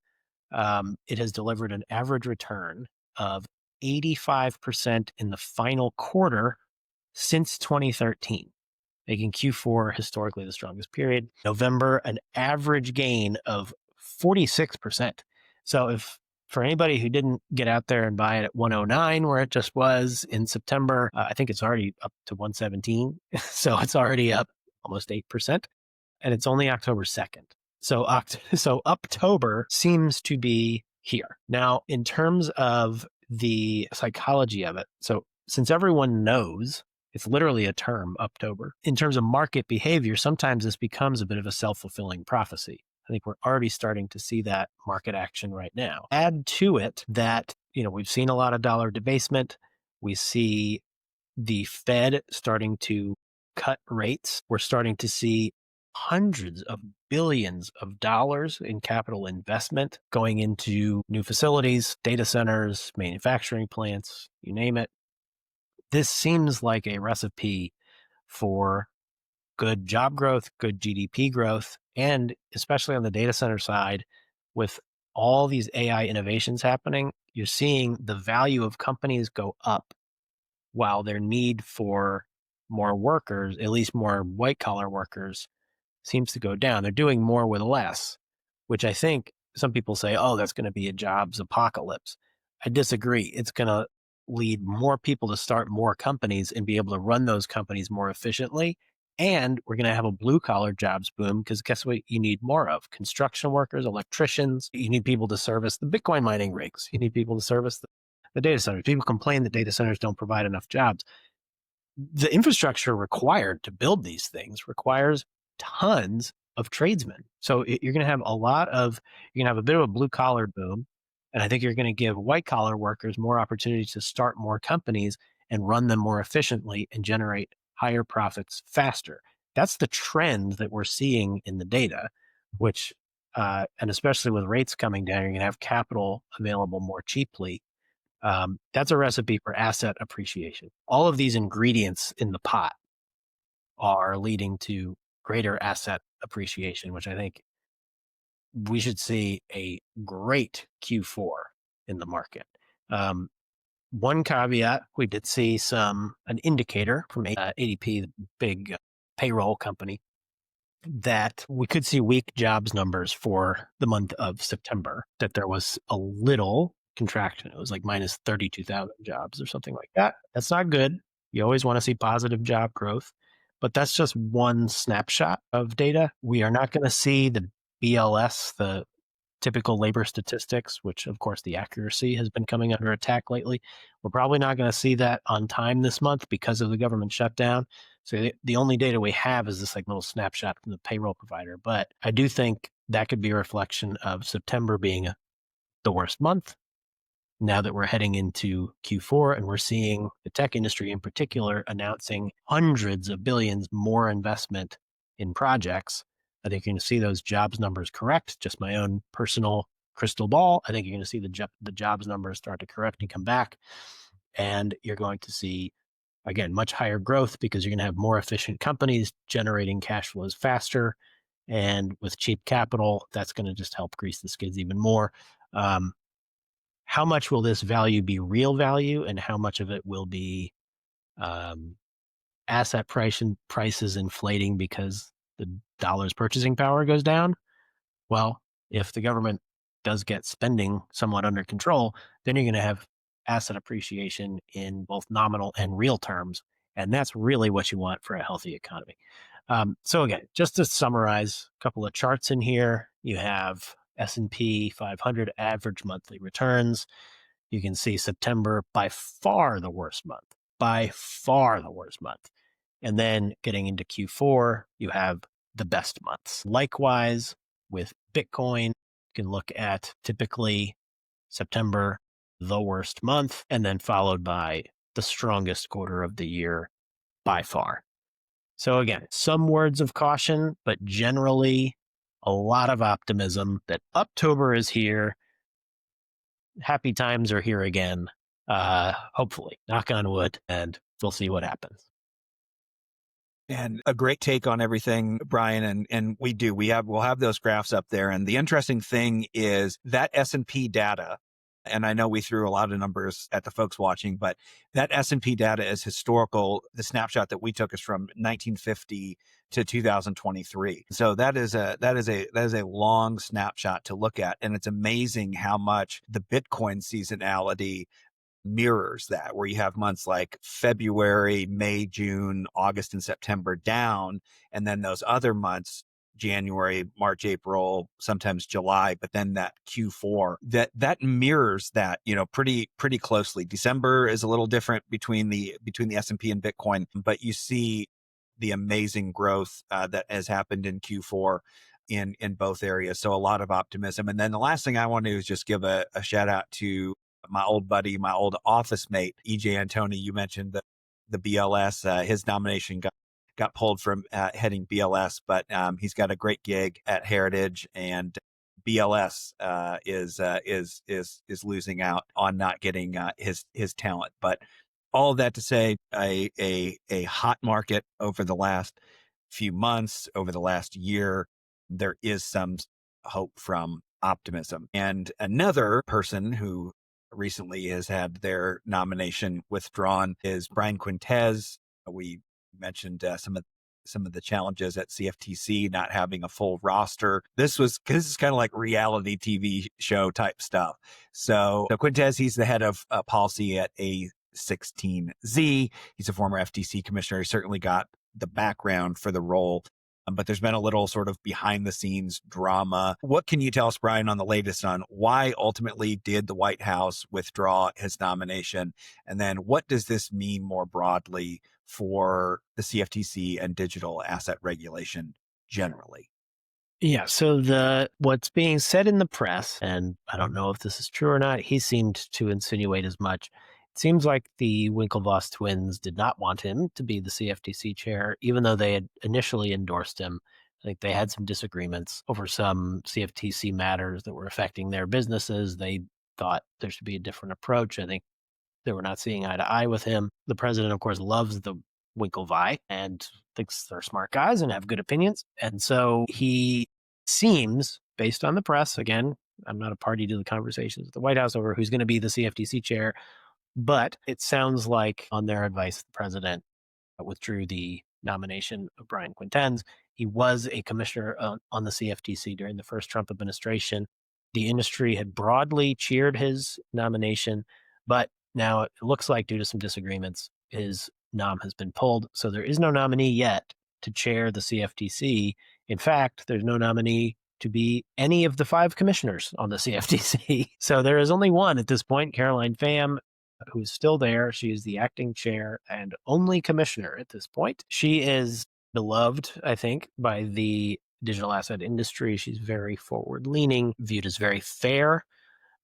it has delivered an average return of 85% in the final quarter since 2013, making Q4 historically the strongest period. November, an average gain of 46%. So if for anybody who didn't get out there and buy it at 109, where it just was in September, I think it's already up to 117. So it's already up almost 8%. And it's only October 2nd. So Uptober seems to be here. Now, in terms of the psychology of it, so since everyone knows, it's literally a term, Uptober. In terms of market behavior, sometimes this becomes a bit of a self-fulfilling prophecy. I think we're already starting to see that market action right now. Add to it that, we've seen a lot of dollar debasement. We see the Fed starting to cut rates. We're starting to see hundreds of billions of dollars in capital investment going into new facilities, data centers, manufacturing plants, you name it. This seems like a recipe for good job growth, good GDP growth, and especially on the data center side, with all these AI innovations happening, you're seeing the value of companies go up while their need for more workers, at least more white collar workers, seems to go down. They're doing more with less, which I think some people say, oh, that's going to be a jobs apocalypse. I disagree. It's going to lead more people to start more companies and be able to run those companies more efficiently. And we're going to have a blue collar jobs boom because guess what you need more of? Construction workers, electricians. You need people to service the Bitcoin mining rigs. You need people to service the data centers. People complain that data centers don't provide enough jobs. the infrastructure required to build these things requires tons of tradesmen. So you're going to have you're going to have a bit of a blue collar boom. And I think you're going to give white collar workers more opportunities to start more companies and run them more efficiently and generate higher profits faster. That's the trend that we're seeing in the data, which, and especially with rates coming down, you're going to have capital available more cheaply. That's a recipe for asset appreciation. All of these ingredients in the pot are leading to greater asset appreciation, which I think we should see a great Q4 in the market. One caveat, we did see an indicator from ADP, the big payroll company, that we could see weak jobs numbers for the month of September, that there was a little contraction. It was like minus 32,000 jobs or something like that. That's not good. You always want to see positive job growth, but that's just one snapshot of data. We are not going to see the BLS, the typical labor statistics, which of course the accuracy has been coming under attack lately. We're probably not going to see that on time this month because of the government shutdown. So the only data we have is this like little snapshot from the payroll provider. But I do think that could be a reflection of September being the worst month. Now that we're heading into Q4 and we're seeing the tech industry in particular announcing hundreds of billions more investment in projects, I think you're going to see those jobs numbers correct. Just my own personal crystal ball. I think you're going to see the jobs numbers start to correct and come back. And you're going to see, again, much higher growth because you're going to have more efficient companies generating cash flows faster. And with cheap capital, that's going to just help grease the skids even more. How much will this value be real value and how much of it will be asset prices inflating because the dollar's purchasing power goes down? Well, if the government does get spending somewhat under control, then you're going to have asset appreciation in both nominal and real terms. And that's really what you want for a healthy economy. So again, just to summarize a couple of charts in here, you have S&P 500 average monthly returns. You can see September by far the worst month, And then getting into Q4, you have the best months. Likewise, with Bitcoin, you can look at typically September, the worst month, and then followed by the strongest quarter of the year by far. So again, some words of caution, but generally a lot of optimism that October is here. Happy times are here again. Hopefully, knock on wood, and we'll see what happens. And a great take on everything, Brian. And we'll have those graphs up there. And the interesting thing is that S&P data, and I know we threw a lot of numbers at the folks watching, but that S&P data is historical. The snapshot that we took is from 1950 to 2023. So that is a long snapshot to look at. And it's amazing how much the Bitcoin seasonality mirrors that, where you have months like February, May, June, August, and September down. And then those other months, January, March, April, sometimes July, but then that Q4 that mirrors that, pretty closely. December is a little different between the S&P and Bitcoin, but you see the amazing growth that has happened in Q4 in both areas. So a lot of optimism. And then the last thing I want to do is just give a shout out to my old buddy, my old office mate, EJ Antoni. You mentioned the BLS, his nomination got pulled from heading BLS, but he's got a great gig at Heritage, and BLS is losing out on not getting his talent. But all of that to say, a hot market over the last few months, over the last year. There is some hope from optimism. And another person who recently has had their nomination withdrawn is Brian Quintez. We mentioned some of the challenges at CFTC, not having a full roster. This is kind of like reality TV show type stuff. So Quintez, he's the head of policy at A16Z. He's a former FTC commissioner. He certainly got the background for the role. but there's been a little sort of behind the scenes drama. What can you tell us, Brian, on the latest on why ultimately did the White House withdraw his nomination? And then what does this mean more broadly for the CFTC and digital asset regulation generally? Yeah, so what's being said in the press, and I don't know if this is true or not, he seemed to insinuate as much. It seems like the Winklevoss twins did not want him to be the CFTC chair, even though they had initially endorsed him. I think they had some disagreements over some CFTC matters that were affecting their businesses. They thought there should be a different approach. I think they were not seeing eye to eye with him. The president, of course, loves the Winklevi and thinks they're smart guys and have good opinions. And so he seems, based on the press, again, I'm not a party to the conversations at the White House over who's going to be the CFTC chair, but it sounds like on their advice, the president withdrew the nomination of Brian Quintenz. He was a commissioner on the CFTC during the first Trump administration. The industry had broadly cheered his nomination, but now it looks like due to some disagreements, his nom has been pulled. So there is no nominee yet to chair the CFTC. In fact, there's no nominee to be any of the 5 commissioners on the CFTC. So there is only one at this point, Caroline Pham, who is still there. She is the acting chair and only commissioner at this point. She is beloved, I think, by the digital asset industry. She's very forward leaning, viewed as very fair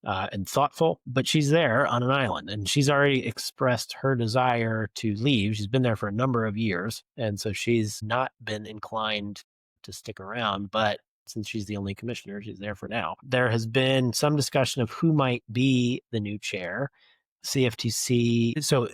and thoughtful, but she's there on an island and she's already expressed her desire to leave. She's been there for a number of years. And so she's not been inclined to stick around, but since she's the only commissioner, she's there for now. There has been some discussion of who might be the new chair. CFTC. So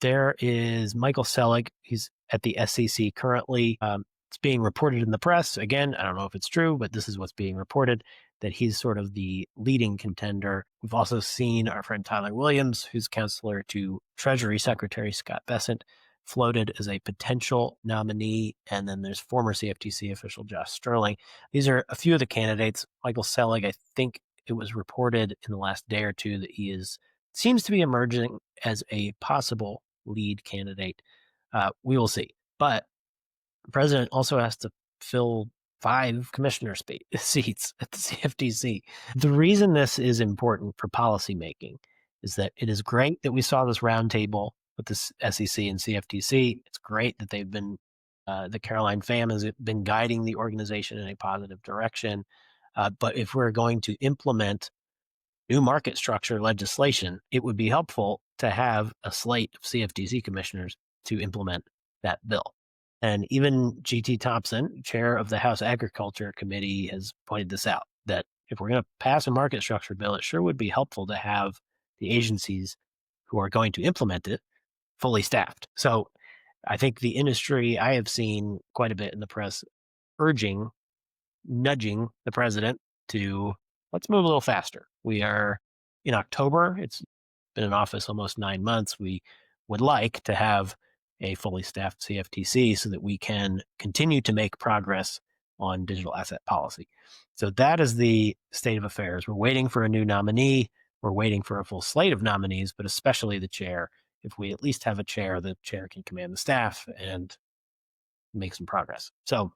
there is Michael Selig. He's at the SEC currently. It's being reported in the press. Again, I don't know if it's true, but this is what's being reported, that he's sort of the leading contender. We've also seen our friend Tyler Williams, who's counselor to Treasury Secretary Scott Bessent, floated as a potential nominee. And then there's former CFTC official Josh Sterling. These are a few of the candidates. Michael Selig, I think it was reported in the last day or two that he seems to be emerging as a possible lead candidate. We will see. But the president also has to fill 5 commissioner seats at the CFTC. The reason this is important for policymaking is that it is great that we saw this roundtable with the SEC and CFTC. It's great that they've been, that Caroline Pham has been guiding the organization in a positive direction. But if we're going to implement new market structure legislation, it would be helpful to have a slate of CFTC commissioners to implement that bill. And even G.T. Thompson, chair of the House Agriculture Committee, has pointed this out, that if we're going to pass a market structure bill, it sure would be helpful to have the agencies who are going to implement it fully staffed. So I think the industry, I have seen quite a bit in the press nudging the president to let's move a little faster. We are in October. It's been in office almost 9 months. We would like to have a fully staffed CFTC so that we can continue to make progress on digital asset policy. So that is the state of affairs. We're waiting for a new nominee. We're waiting for a full slate of nominees, but especially the chair. If we at least have a chair, the chair can command the staff and make some progress. So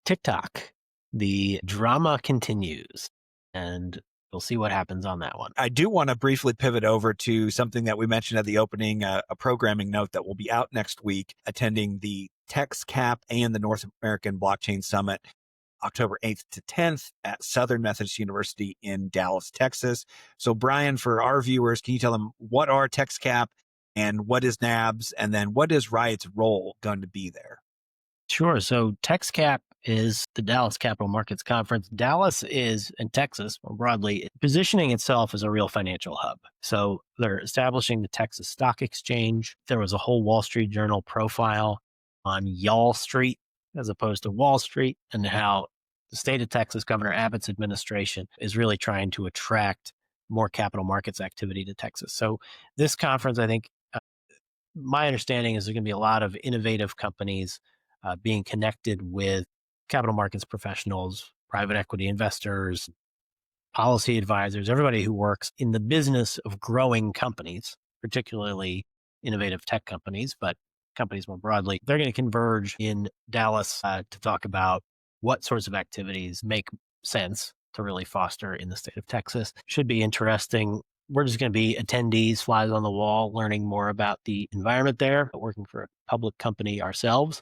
TikTok, the drama continues, and we'll see what happens on that one. I do want to briefly pivot over to something that we mentioned at the opening, a programming note that will be out next week, attending the TexCap and the North American Blockchain Summit, October 8th to 10th at Southern Methodist University in Dallas, Texas. So Brian, for our viewers, can you tell them what are TexCap and what is NABS? And then what is Riot's role going to be there? Sure. So TexCap is the Dallas Capital Markets Conference. Dallas is, in Texas, more broadly, positioning itself as a real financial hub. So they're establishing the Texas Stock Exchange. There was a whole Wall Street Journal profile on Y'all Street as opposed to Wall Street, and how the state of Texas, Governor Abbott's administration, is really trying to attract more capital markets activity to Texas. So this conference, I think, my understanding is there's going to be a lot of innovative companies being connected with capital markets professionals, private equity investors, policy advisors, everybody who works in the business of growing companies, particularly innovative tech companies, but companies more broadly. They're going to converge in Dallas to talk about what sorts of activities make sense to really foster in the state of Texas. Should be interesting. We're just going to be attendees, flies on the wall, learning more about the environment there, working for a public company ourselves.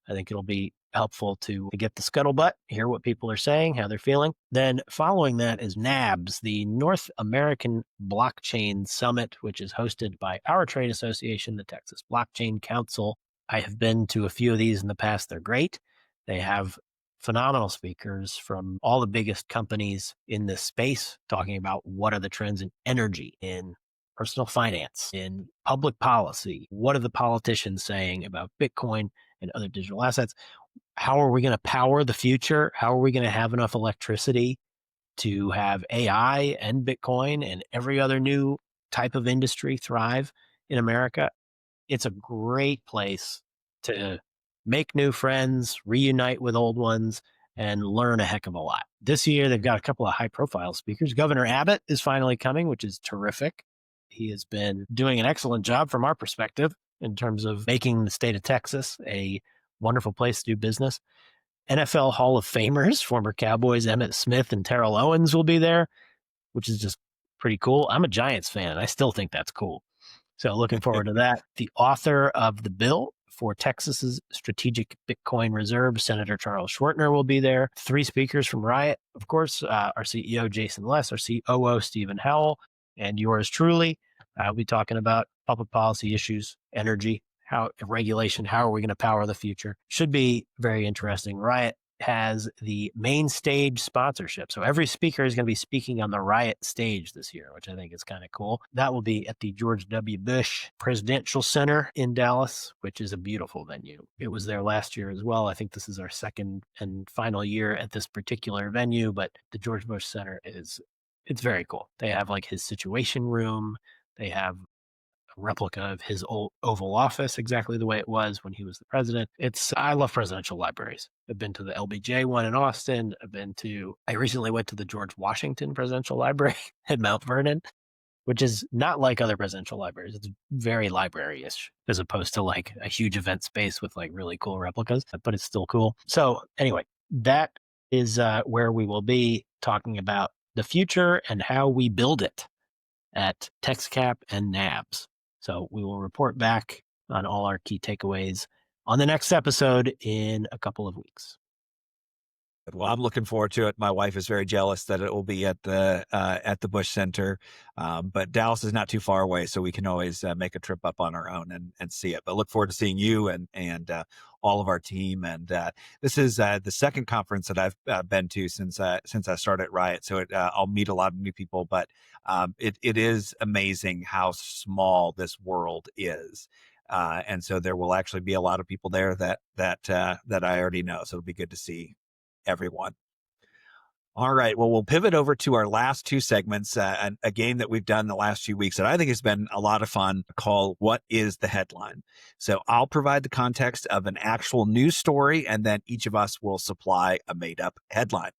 I think it'll be helpful to get the scuttlebutt, hear what people are saying, how they're feeling. Then following that is NABS, the North American Blockchain Summit, which is hosted by our trade association, the Texas Blockchain Council. I have been to a few of these in the past. They're great. They have phenomenal speakers from all the biggest companies in this space talking about what are the trends in energy, in personal finance, in public policy. What are the politicians saying about Bitcoin and other digital assets? How are we going to power the future? How are we going to have enough electricity to have AI and Bitcoin and every other new type of industry thrive in America? It's a great place to make new friends, reunite with old ones, and learn a heck of a lot. This year, they've got a couple of high-profile speakers. Governor Abbott is finally coming, which is terrific. He has been doing an excellent job from our perspective in terms of making the state of Texas a wonderful place to do business. NFL Hall of Famers, former Cowboys Emmitt Smith and Terrell Owens will be there, which is just pretty cool. I'm a Giants fan, and I still think that's cool. So looking forward to that. The author of the bill for Texas's strategic Bitcoin reserve, Senator Charles Schwertner, will be there. 3 speakers from Riot, of course, our CEO, Jason Les, our COO, Stephen Howell, and yours truly. We'll be talking about public policy issues, energy, regulation, how are we going to power the future? Should be very interesting. Riot has the main stage sponsorship. So every speaker is going to be speaking on the Riot stage this year, which I think is kind of cool. That will be at the George W. Bush Presidential Center in Dallas, which is a beautiful venue. It was there last year as well. I think this is our second and final year at this particular venue, but the George Bush Center it's very cool. They have like his situation room. They have a replica of his old Oval Office, exactly the way it was when he was the president. I love presidential libraries. I've been to the LBJ one in Austin. I recently went to the George Washington Presidential Library at Mount Vernon, which is not like other presidential libraries. It's very library-ish as opposed to like a huge event space with like really cool replicas, but it's still cool. So anyway, that is where we will be talking about the future and how we build it at TexCap and NABS. So we will report back on all our key takeaways on the next episode in a couple of weeks. Well, I'm looking forward to it. My wife is very jealous that it will be at the Bush Center, but Dallas is not too far away, so we can always make a trip up on our own and see it. But look forward to seeing you and all of our team. And this is the second conference that I've been to since I started Riot, so I'll meet a lot of new people. But it is amazing how small this world is. And so there will actually be a lot of people there that I already know. So it'll be good to see everyone. All right. Well, we'll pivot over to our last 2 segments, a game that we've done the last few weeks that I think has been a lot of fun, called What is the Headline? So I'll provide the context of an actual news story, and then each of us will supply a made-up headline.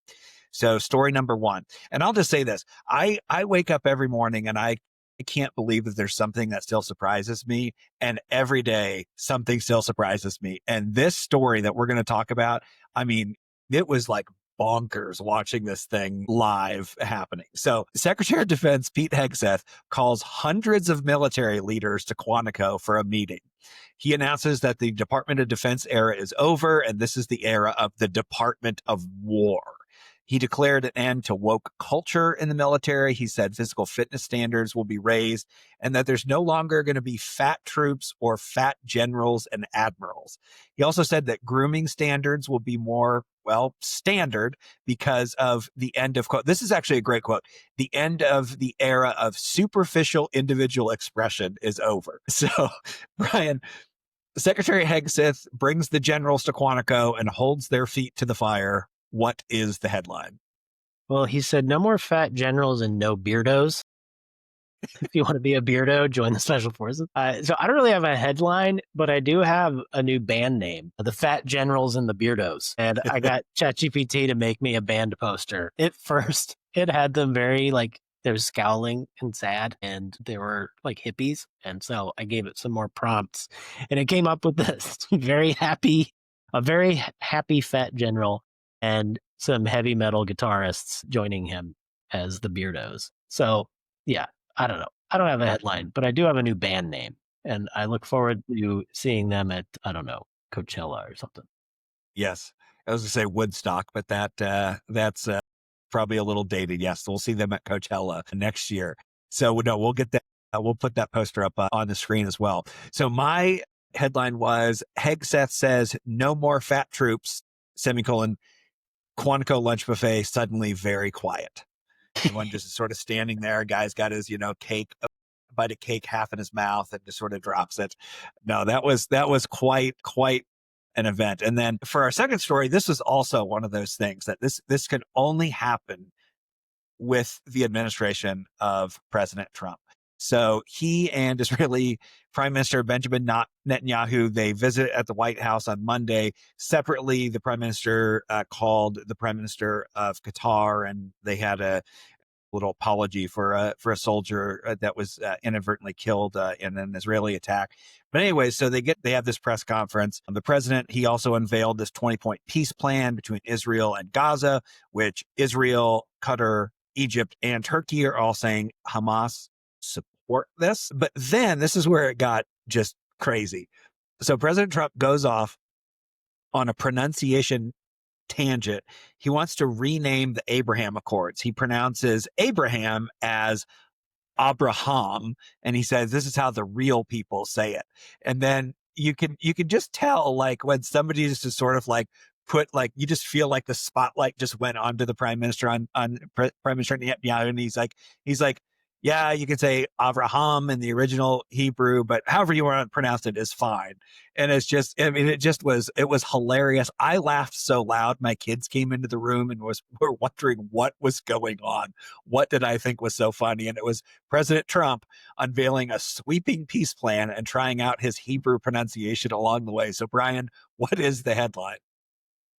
So story number 1, and I'll just say this. I wake up every morning and I can't believe that there's something that still surprises me. And every day something still surprises me. And this story that we're going to talk about, I mean, it was like bonkers watching this thing live happening. So Secretary of Defense Pete Hegseth calls hundreds of military leaders to Quantico for a meeting. He announces that the Department of Defense era is over, and this is the era of the Department of War. He declared an end to woke culture in the military. He said physical fitness standards will be raised and that there's no longer going to be fat troops or fat generals and admirals. He also said that grooming standards will be more, standard because of the end of, quote, this is actually a great quote, the end of the era of superficial individual expression is over. So, Brian, Secretary Hegseth brings the generals to Quantico and holds their feet to the fire. What is the headline? Well, he said no more fat generals and no beardos. If you want to be a beardo, join the Special Forces. So I don't really have a headline, but I do have a new band name, the Fat Generals and the Beardos. And I got ChatGPT to make me a band poster. At first, it had them very like They were scowling and sad, and they were like hippies. And so I gave it some more prompts, and it came up with this a very happy fat general and some heavy metal guitarists joining him as the Beardos. So yeah, I don't know. I don't have a headline, but I do have a new band name, and I look forward to seeing them at, I don't know, Coachella or something. Yes. I was going to say Woodstock, but that's probably a little dated. Yes. We'll see them at Coachella next year. So no, we'll get that. We'll put that poster up on the screen as well. So my headline was Hegseth says no more fat troops, semicolon, Quantico lunch buffet suddenly very quiet. Everyone just sort of standing there. Guy's got his, cake, a bite of cake half in his mouth and just sort of drops it. No, that was quite an event. And then for our second story, this is also one of those things that this can only happen with the administration of President Trump. So he and Israeli Prime Minister Benjamin Netanyahu, they visit at the White House on Monday. Separately, the Prime Minister called the Prime Minister of Qatar, and they had a little apology for a soldier that was inadvertently killed in an Israeli attack. But anyway, so they have this press conference. The president, he also unveiled this 20-point peace plan between Israel and Gaza, which Israel, Qatar, Egypt, and Turkey are all saying Hamas support this. But then this is where it got just crazy. So President Trump goes off on a pronunciation tangent. He wants to rename the Abraham Accords. He pronounces Abraham as Abraham, and he says this is how the real people say it. And then you can just tell, like, when somebody just sort of like put, like, you just feel like the spotlight just went onto the prime minister on Prime Minister Netanyahu, and he's like, yeah, you can say Avraham in the original Hebrew, but however you want to pronounce it is fine. And it's just, I mean, it was hilarious. I laughed so loud. My kids came into the room and were wondering what was going on. What did I think was so funny? And it was President Trump unveiling a sweeping peace plan and trying out his Hebrew pronunciation along the way. So Brian, what is the headline?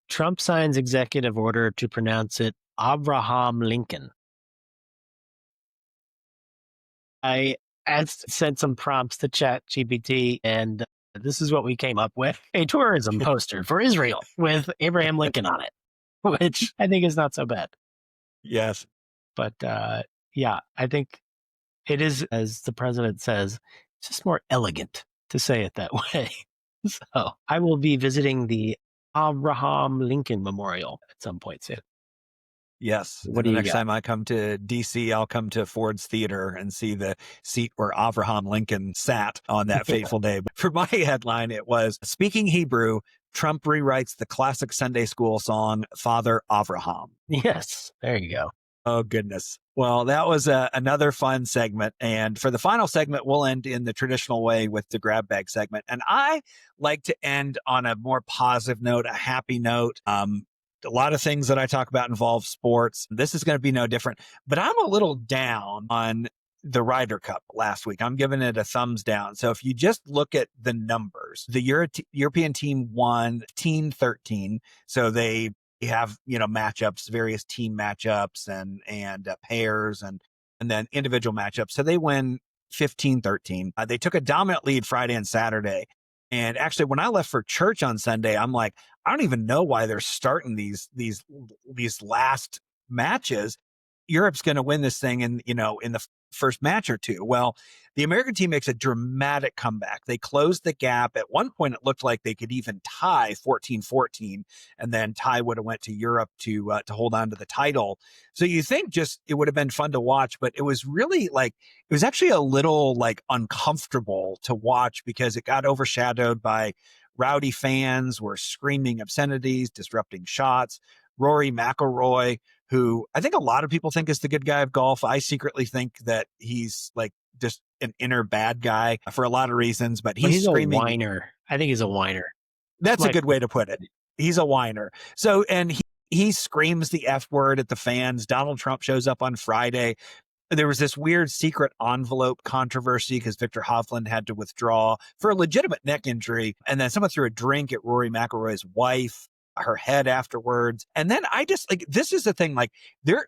Trump signs executive order to pronounce it Abraham Lincoln. I sent some prompts to ChatGPT, and this is what we came up with: a tourism poster for Israel with Abraham Lincoln on it, which I think is not so bad. Yes. But yeah, I think it is, as the president says, it's just more elegant to say it that way. So I will be visiting the Abraham Lincoln Memorial at some point soon. Yes. What and do the you next got? time I come to DC, I'll come to Ford's Theater and see the seat where Abraham Lincoln sat on that fateful day. But for my headline, it was Speaking Hebrew, Trump rewrites the classic Sunday school song, Father Avraham. Yes, there you go. Oh, goodness. Well, that was another fun segment. And for the final segment, we'll end in the traditional way with the grab bag segment. And I like to end on a more positive note, a happy note. A lot of things that I talk about involve sports. This is going to be no different, but I'm a little down on the Ryder Cup last week. I'm giving it a thumbs down. So if you just look at the numbers, the European team won 13. So they have, matchups, various team matchups and pairs and then individual matchups. So they win 15-13. They took a dominant lead Friday and Saturday. And actually, when I left for church on Sunday, I'm like, I don't even know why they're starting these last matches. Europe's going to win this thing in the first match or two. Well, the American team makes a dramatic comeback. They closed the gap. At one point, it looked like they could even tie 14-14, and then tie would have went to Europe to hold on to the title. So you think just it would have been fun to watch, but it was really it was actually a little uncomfortable to watch because it got overshadowed by rowdy fans were screaming obscenities, disrupting shots. Rory McIlroy, who I think a lot of people think is the good guy of golf. I secretly think that he's just an inner bad guy for a lot of reasons, but he's screaming. A whiner. I think he's a whiner. That's a good way to put it. He's a whiner. So, and he screams the F word at the fans. Donald Trump shows up on Friday. There was this weird secret envelope controversy because Victor Hovland had to withdraw for a legitimate neck injury. And then someone threw a drink at Rory McIlroy's wife, her head afterwards. And then I just this is the thing, they're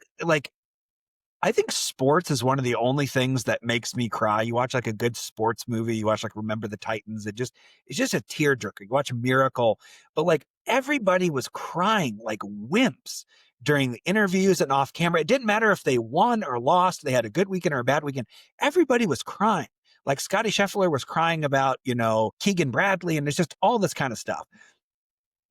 I think sports is one of the only things that makes me cry. You watch like a good sports movie, you watch like Remember the Titans, it's just a tearjerker. You watch Miracle, but like everybody was crying like wimps during the interviews and off camera. It didn't matter if they won or lost, they had a good weekend or a bad weekend. Everybody was crying. Like Scotty Scheffler was crying about, Keegan Bradley, and there's just all this kind of stuff.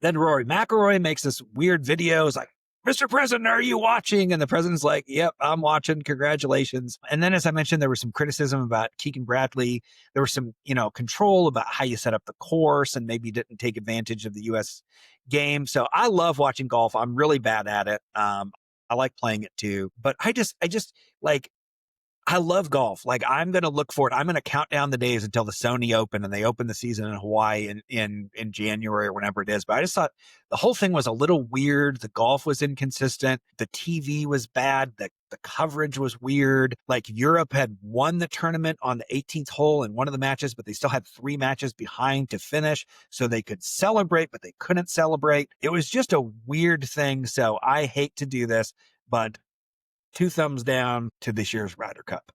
Then Rory McIlroy makes this weird video. It's like, Mr. President, are you watching? And the president's like, yep, I'm watching. Congratulations. And then, as I mentioned, there was some criticism about Keegan Bradley. There was some, control about how you set up the course and maybe didn't take advantage of the U.S. game. So I love watching golf. I'm really bad at it. I like playing it too. But I just like, I love golf. Like, I'm going to look for it. I'm going to count down the days until the Sony Open, and they open the season in Hawaii in January or whenever it is. But I just thought the whole thing was a little weird. The golf was inconsistent. The TV was bad. The coverage was weird. Like, Europe had won the tournament on the 18th hole in one of the matches, but they still had 3 matches behind to finish. So they could celebrate, but they couldn't celebrate. It was just a weird thing. So I hate to do this, but 2 thumbs down to this year's Ryder Cup.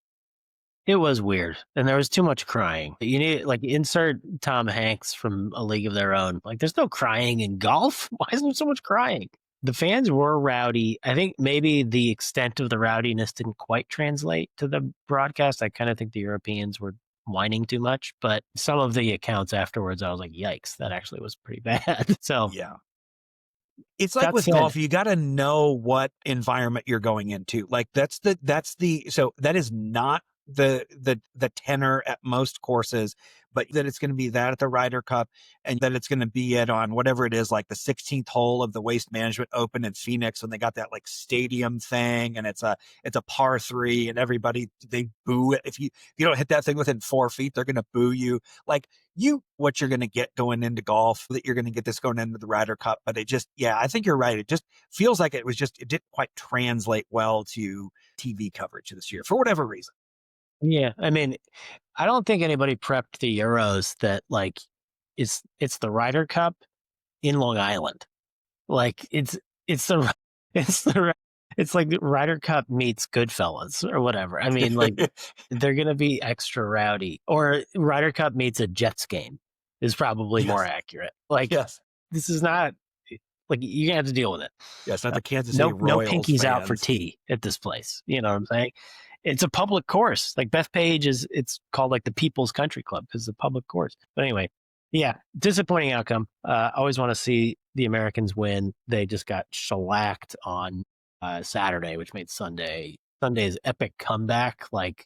It was weird, and there was too much crying. You need, like, insert Tom Hanks from A League of Their Own. Like, there's no crying in golf. Why is there so much crying? The fans were rowdy. I think maybe the extent of the rowdiness didn't quite translate to the broadcast. I kind of think the Europeans were whining too much, but some of the accounts afterwards, I was like, yikes, that actually was pretty bad. So yeah. It's like with golf, you got to know what environment you're going into. Like so that is not the tenor at most courses, but that it's going to be that at the Ryder Cup, and that it's going to be it on whatever it is, like the 16th hole of the Waste Management Open in Phoenix, when they got that like stadium thing, and it's a par 3, and everybody, they boo it. If you don't hit that thing within 4 feet, they're going to boo you. Like, what you're going to get going into golf, that you're going to get this going into the Ryder Cup. But I think you're right. It just feels like it didn't quite translate well to TV coverage this year for whatever reason. Yeah, I mean, I don't think anybody prepped the Euros that, like, it's the Ryder Cup in Long Island. Like, it's like the Ryder Cup meets Goodfellas or whatever. I mean, like, they're going to be extra rowdy, or Ryder Cup meets a Jets game is probably more accurate. Like, this is not, like, you're going to have to deal with it. Yeah, it's not the Kansas City Royals. No pinkies fans out for tea at this place. You know what I'm saying? It's a public course. Like, Bethpage it's called like the People's Country Club because it's a public course. But anyway, yeah, disappointing outcome. I always want to see the Americans win. They just got shellacked on Saturday, which made Sunday's epic comeback like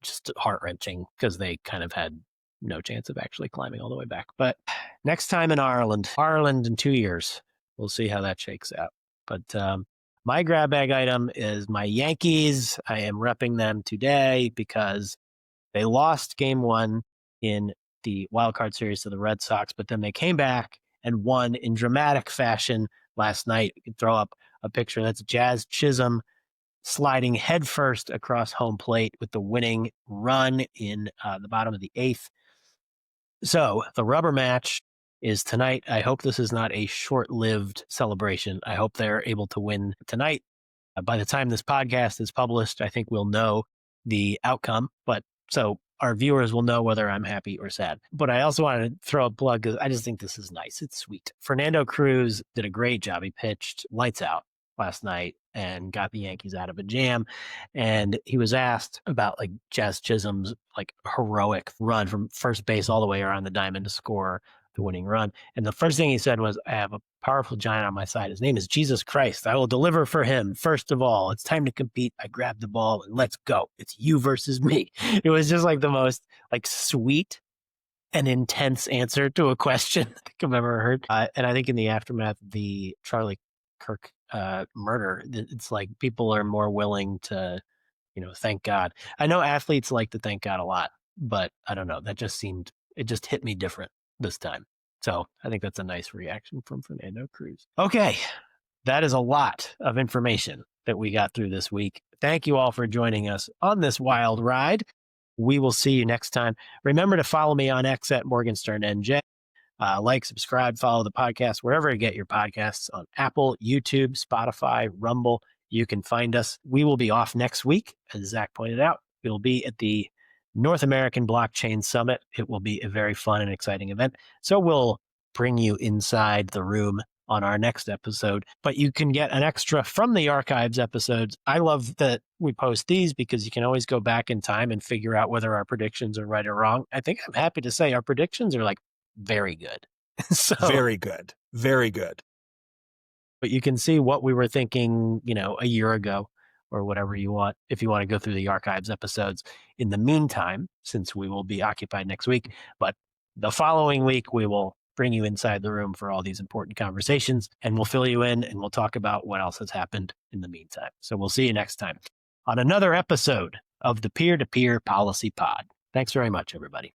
just heart-wrenching, because they kind of had no chance of actually climbing all the way back. But next time in Ireland in 2 years, we'll see how that shakes out. But my grab bag item is my Yankees. I am repping them today because they lost game 1 in the wildcard series to the Red Sox, but then they came back and won in dramatic fashion last night. You can throw up a picture. That's Jazz Chisholm sliding headfirst across home plate with the winning run in the bottom of the 8th. So the rubber match is tonight. I hope this is not a short-lived celebration. I hope they're able to win tonight. By the time this podcast is published, I think we'll know the outcome. But so our viewers will know whether I'm happy or sad. But I also wanted to throw a plug because I just think this is nice. It's sweet. Fernando Cruz did a great job. He pitched lights out last night and got the Yankees out of a jam. And he was asked about like Jazz Chisholm's like heroic run from first base all the way around the diamond to score the winning run. And the first thing he said was, I have a powerful giant on my side. His name is Jesus Christ. I will deliver for him. First of all, it's time to compete. I grab the ball and let's go. It's you versus me. It was just like the most like sweet and intense answer to a question I think I've ever heard. And I think in the aftermath of the Charlie Kirk murder, it's like people are more willing to, thank God. I know athletes like to thank God a lot, but I don't know. It just hit me different this time. So I think that's a nice reaction from Fernando Cruz. Okay, that is a lot of information that we got through this week. Thank you all for joining us on this wild ride. We will see you next time. Remember to follow me on X at MorgansternNJ. Like, subscribe, follow the podcast wherever you get your podcasts, on Apple, YouTube, Spotify, Rumble, You can find us. We will be off next week, as Zach pointed out. We'll be at the North American Blockchain Summit. It will be a very fun and exciting event. So we'll bring you inside the room on our next episode, but you can get an extra from the archives episodes. I love that we post these because you can always go back in time and figure out whether our predictions are right or wrong. I think I'm happy to say our predictions are like very good. So very good. Very good. But you can see what we were thinking, a year ago or whatever you want, if you want to go through the archives episodes in the meantime, since we will be occupied next week. But the following week, we will bring you inside the room for all these important conversations, and we'll fill you in and we'll talk about what else has happened in the meantime. So we'll see you next time on another episode of the Peer-to-Peer Policy Pod. Thanks very much, everybody.